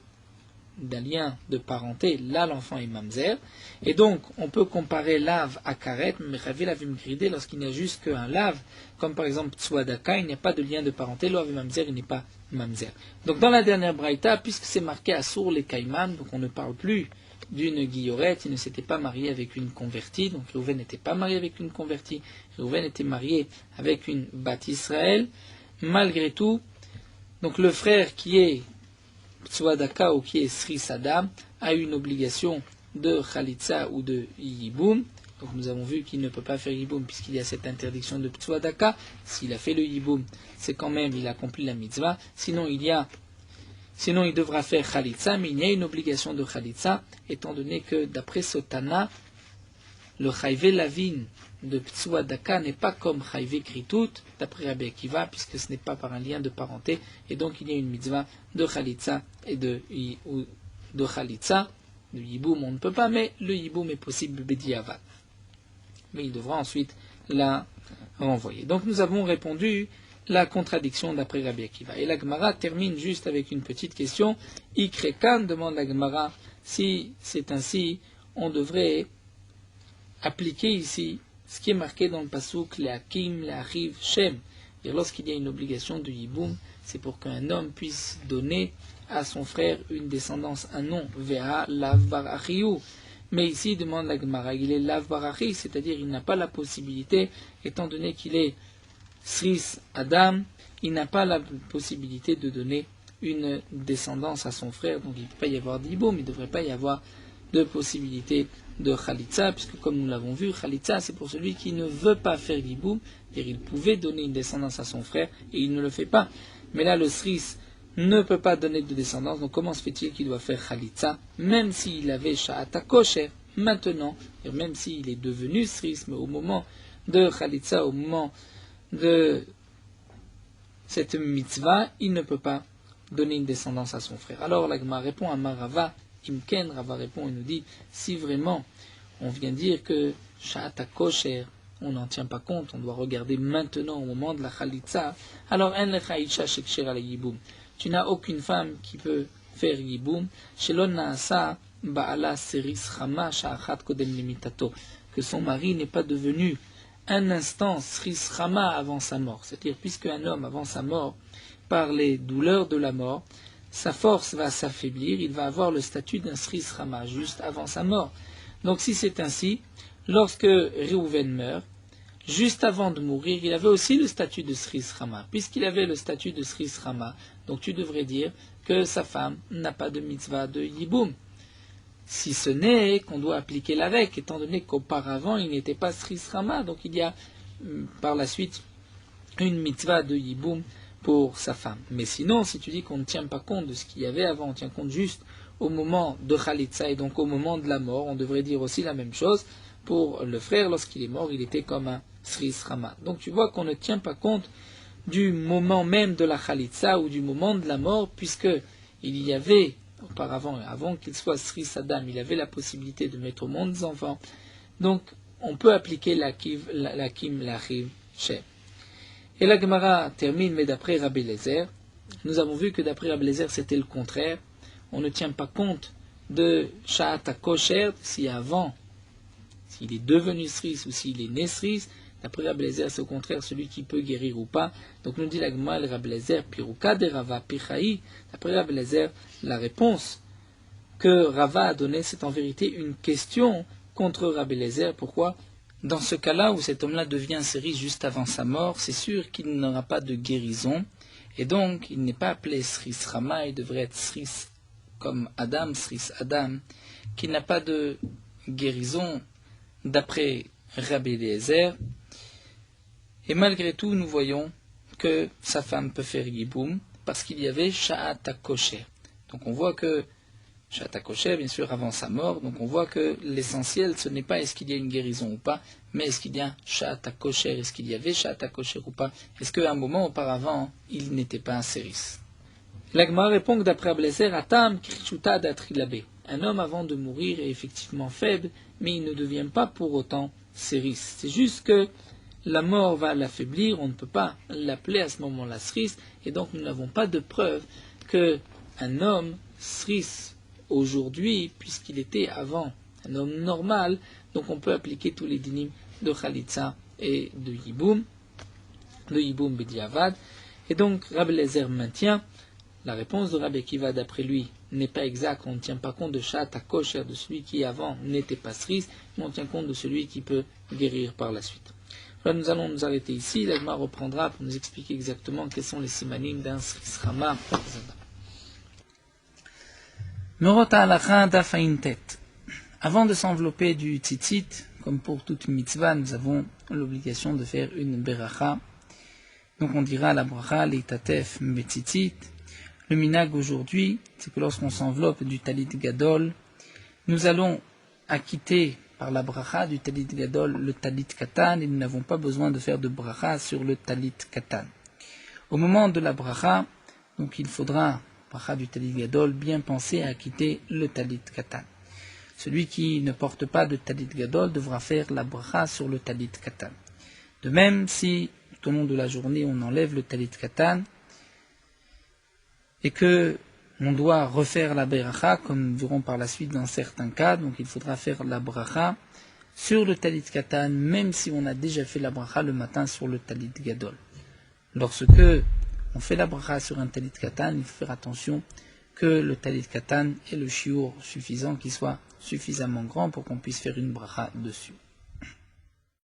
d'un lien de parenté, là l'enfant est mamzer, et donc on peut comparer lave à karet, mais Chayve Lavim Gridé lorsqu'il n'y a juste qu'un lave, comme par exemple Tsuadaka, il n'y a pas de lien de parenté, l'ave mamzer, il n'est pas mamzer. Donc dans la dernière braïta, puisque c'est marqué Assour les Kaiman, donc on ne parle plus d'une guillorette, il ne s'était pas marié avec une convertie, donc Réhouven n'était pas marié avec une convertie, Réhouven était marié avec une Bat Israël, malgré tout, donc le frère qui est Tsuadaka ou qui est Sri Sadam a une obligation de Khalitsa ou de Yiboum. Donc nous avons vu qu'il ne peut pas faire Yiboum puisqu'il y a cette interdiction de Tsuadaka. S'il a fait le Yiboum, c'est quand même, il a accompli la mitzvah. Sinon il devra faire Khalitsa, mais il y a une obligation de Khalitsa, étant donné que d'après Sotana, le Chayve Lavin de Tsuadaka n'est pas comme Chayve Kritout, d'après Rabbi Akiva, puisque ce n'est pas par un lien de parenté, et donc il y a une mitzvah de Khalitsa et de Khalitsa. Le Yiboum, on ne peut pas, mais le Yiboum est possible Bediavad. Mais il devra ensuite la renvoyer. Donc nous avons répondu la contradiction d'après Rabbi Akiva. Et la Gemara termine juste avec une petite question. Ikrekan demande la Gemara si c'est ainsi, on devrait appliquer ici ce qui est marqué dans le pasuk le Hakim, le Achiv, Shem. Et lorsqu'il y a une obligation de Yiboum, c'est pour qu'un homme puisse donner à son frère une descendance, un nom, Veha Lav Bar Achiou. Mais ici, demande la Gemara, il est Lav Bar Achi, c'est-à-dire il n'a pas la possibilité, étant donné qu'il est Sris Adam, il n'a pas la possibilité de donner une descendance à son frère, donc il ne peut pas y avoir d'Yiboum, il ne devrait pas y avoir de possibilité de Khalitsa, puisque comme nous l'avons vu, Khalitsa c'est pour celui qui ne veut pas faire l'Yiboum, c'est-à-dire il pouvait donner une descendance à son frère et il ne le fait pas. Mais là le Sris ne peut pas donner de descendance, donc comment se fait-il qu'il doit faire Khalitsa, même s'il avait Sha'ata Kosher, maintenant, même s'il est devenu Sris, mais au moment de Khalitsa, au moment de cette mitzvah, il ne peut pas donner une descendance à son frère. Alors la Gemara répond à Marava, Imken, Rava répond et nous dit, si vraiment on vient dire que Sha'ata Kosher, on n'en tient pas compte, on doit regarder maintenant au moment de la Khalitsa, alors En Lecha Isha Shekshera le Yiboum. Tu n'as aucune femme qui peut faire Yiboum, Shelon Naasa Ba'ala Seris Chama Sha'achat Kodem Limitato, que son mari n'est pas devenu un instant Sris Chama avant sa mort. C'est-à-dire, puisque un homme avant sa mort, par les douleurs de la mort, sa force va s'affaiblir, il va avoir le statut d'un Sris Rama juste avant sa mort. Donc si c'est ainsi, lorsque Réhouven meurt, juste avant de mourir, il avait aussi le statut de Sris Rama. Puisqu'il avait le statut de Sris Rama, donc tu devrais dire que sa femme n'a pas de mitzvah de Yiboum. Si ce n'est qu'on doit appliquer l'avec, étant donné qu'auparavant il n'était pas Sris Rama, donc il y a par la suite une mitzvah de Yiboum pour sa femme. Mais sinon, si tu dis qu'on ne tient pas compte de ce qu'il y avait avant, on tient compte juste au moment de Khalitsa et donc au moment de la mort, on devrait dire aussi la même chose pour le frère. Lorsqu'il est mort, il était comme un Sris Rama. Donc tu vois qu'on ne tient pas compte du moment même de la Khalitsa ou du moment de la mort, puisque il y avait auparavant, avant qu'il soit Sris Adam, il avait la possibilité de mettre au monde des enfants. Donc on peut appliquer l'Akim, l'Achiv, Shem. Et la Gemara termine, mais d'après Rabbi Eliezer, nous avons vu que d'après Rabbi Eliezer, c'était le contraire. On ne tient pas compte de Sha'ata Kosher, si avant, s'il est devenu Sris ou s'il est né Sris. D'après Rabbi Eliezer, c'est au contraire celui qui peut guérir ou pas. Donc nous dit la Gemara, le Rabbi Eliezer, Piruka de Rava Pichaï. D'après Rabbi Eliezer, la réponse que Rava a donnée, c'est en vérité une question contre Rabbi Eliezer. Pourquoi ? Dans ce cas-là où cet homme-là devient Sris juste avant sa mort, c'est sûr qu'il n'aura pas de guérison, et donc il n'est pas appelé Sris Rama, il devrait être Sris comme Adam, Sris Adam, qui n'a pas de guérison d'après Rabbi Eliezer. Et malgré tout, nous voyons que sa femme peut faire yiboum parce qu'il y avait sha'at kosher. Donc on voit que sha'at kosher, bien sûr, avant sa mort, donc on voit que l'essentiel, ce n'est pas est-ce qu'il y a une guérison ou pas, mais est-ce qu'il y a sha'at kosher, est-ce qu'il y avait sha'at kosher ou pas, est-ce qu'à un moment auparavant, il n'était pas un séris. L'Agma répond que d'après Ablezer, Atam Krishuta d'Atrilabé. Un homme avant de mourir est effectivement faible, mais il ne devient pas pour autant séris. C'est juste que la mort va l'affaiblir, on ne peut pas l'appeler à ce moment-là séris, et donc nous n'avons pas de preuve qu'un homme séris aujourd'hui, puisqu'il était avant un homme normal, donc on peut appliquer tous les dinim de Khalitsa et de Yiboum Bediavad. Et donc Rabbi Eliezer maintient la réponse de Rabbi Akiva d'après lui n'est pas exacte, on ne tient pas compte de Sha'at kosher, de celui qui avant n'était pas séris, mais on tient compte de celui qui peut guérir par la suite. Alors nous allons nous arrêter ici, l'Agma reprendra pour nous expliquer exactement quels sont les simanim d'un séris Rama. Merota Halacha Daf Ayin Tet. Avant de s'envelopper du tzitzit, comme pour toute mitzvah, nous avons l'obligation de faire une beracha. Donc on dira la bracha leitatef betzitzit. Le minag aujourd'hui, c'est que lorsqu'on s'enveloppe du talit gadol, nous allons acquitter par la bracha du talit gadol le talit katan et nous n'avons pas besoin de faire de bracha sur le talit katan. Au moment de la bracha, donc il faudra, bracha du talit gadol, bien penser à acquitter le talit katan. Celui qui ne porte pas de talit gadol devra faire la bracha sur le talit katan. De même, si tout au long de la journée on enlève le talit katan, et que on doit refaire la beracha, comme nous verrons par la suite dans certains cas, donc il faudra faire la bracha sur le talit katan, même si on a déjà fait la bracha le matin sur le talit gadol. Lorsque on fait la bracha sur un talit katan, il faut faire attention que le talit katan ait le shiur suffisant, qu'il soit suffisamment grand pour qu'on puisse faire une bracha dessus.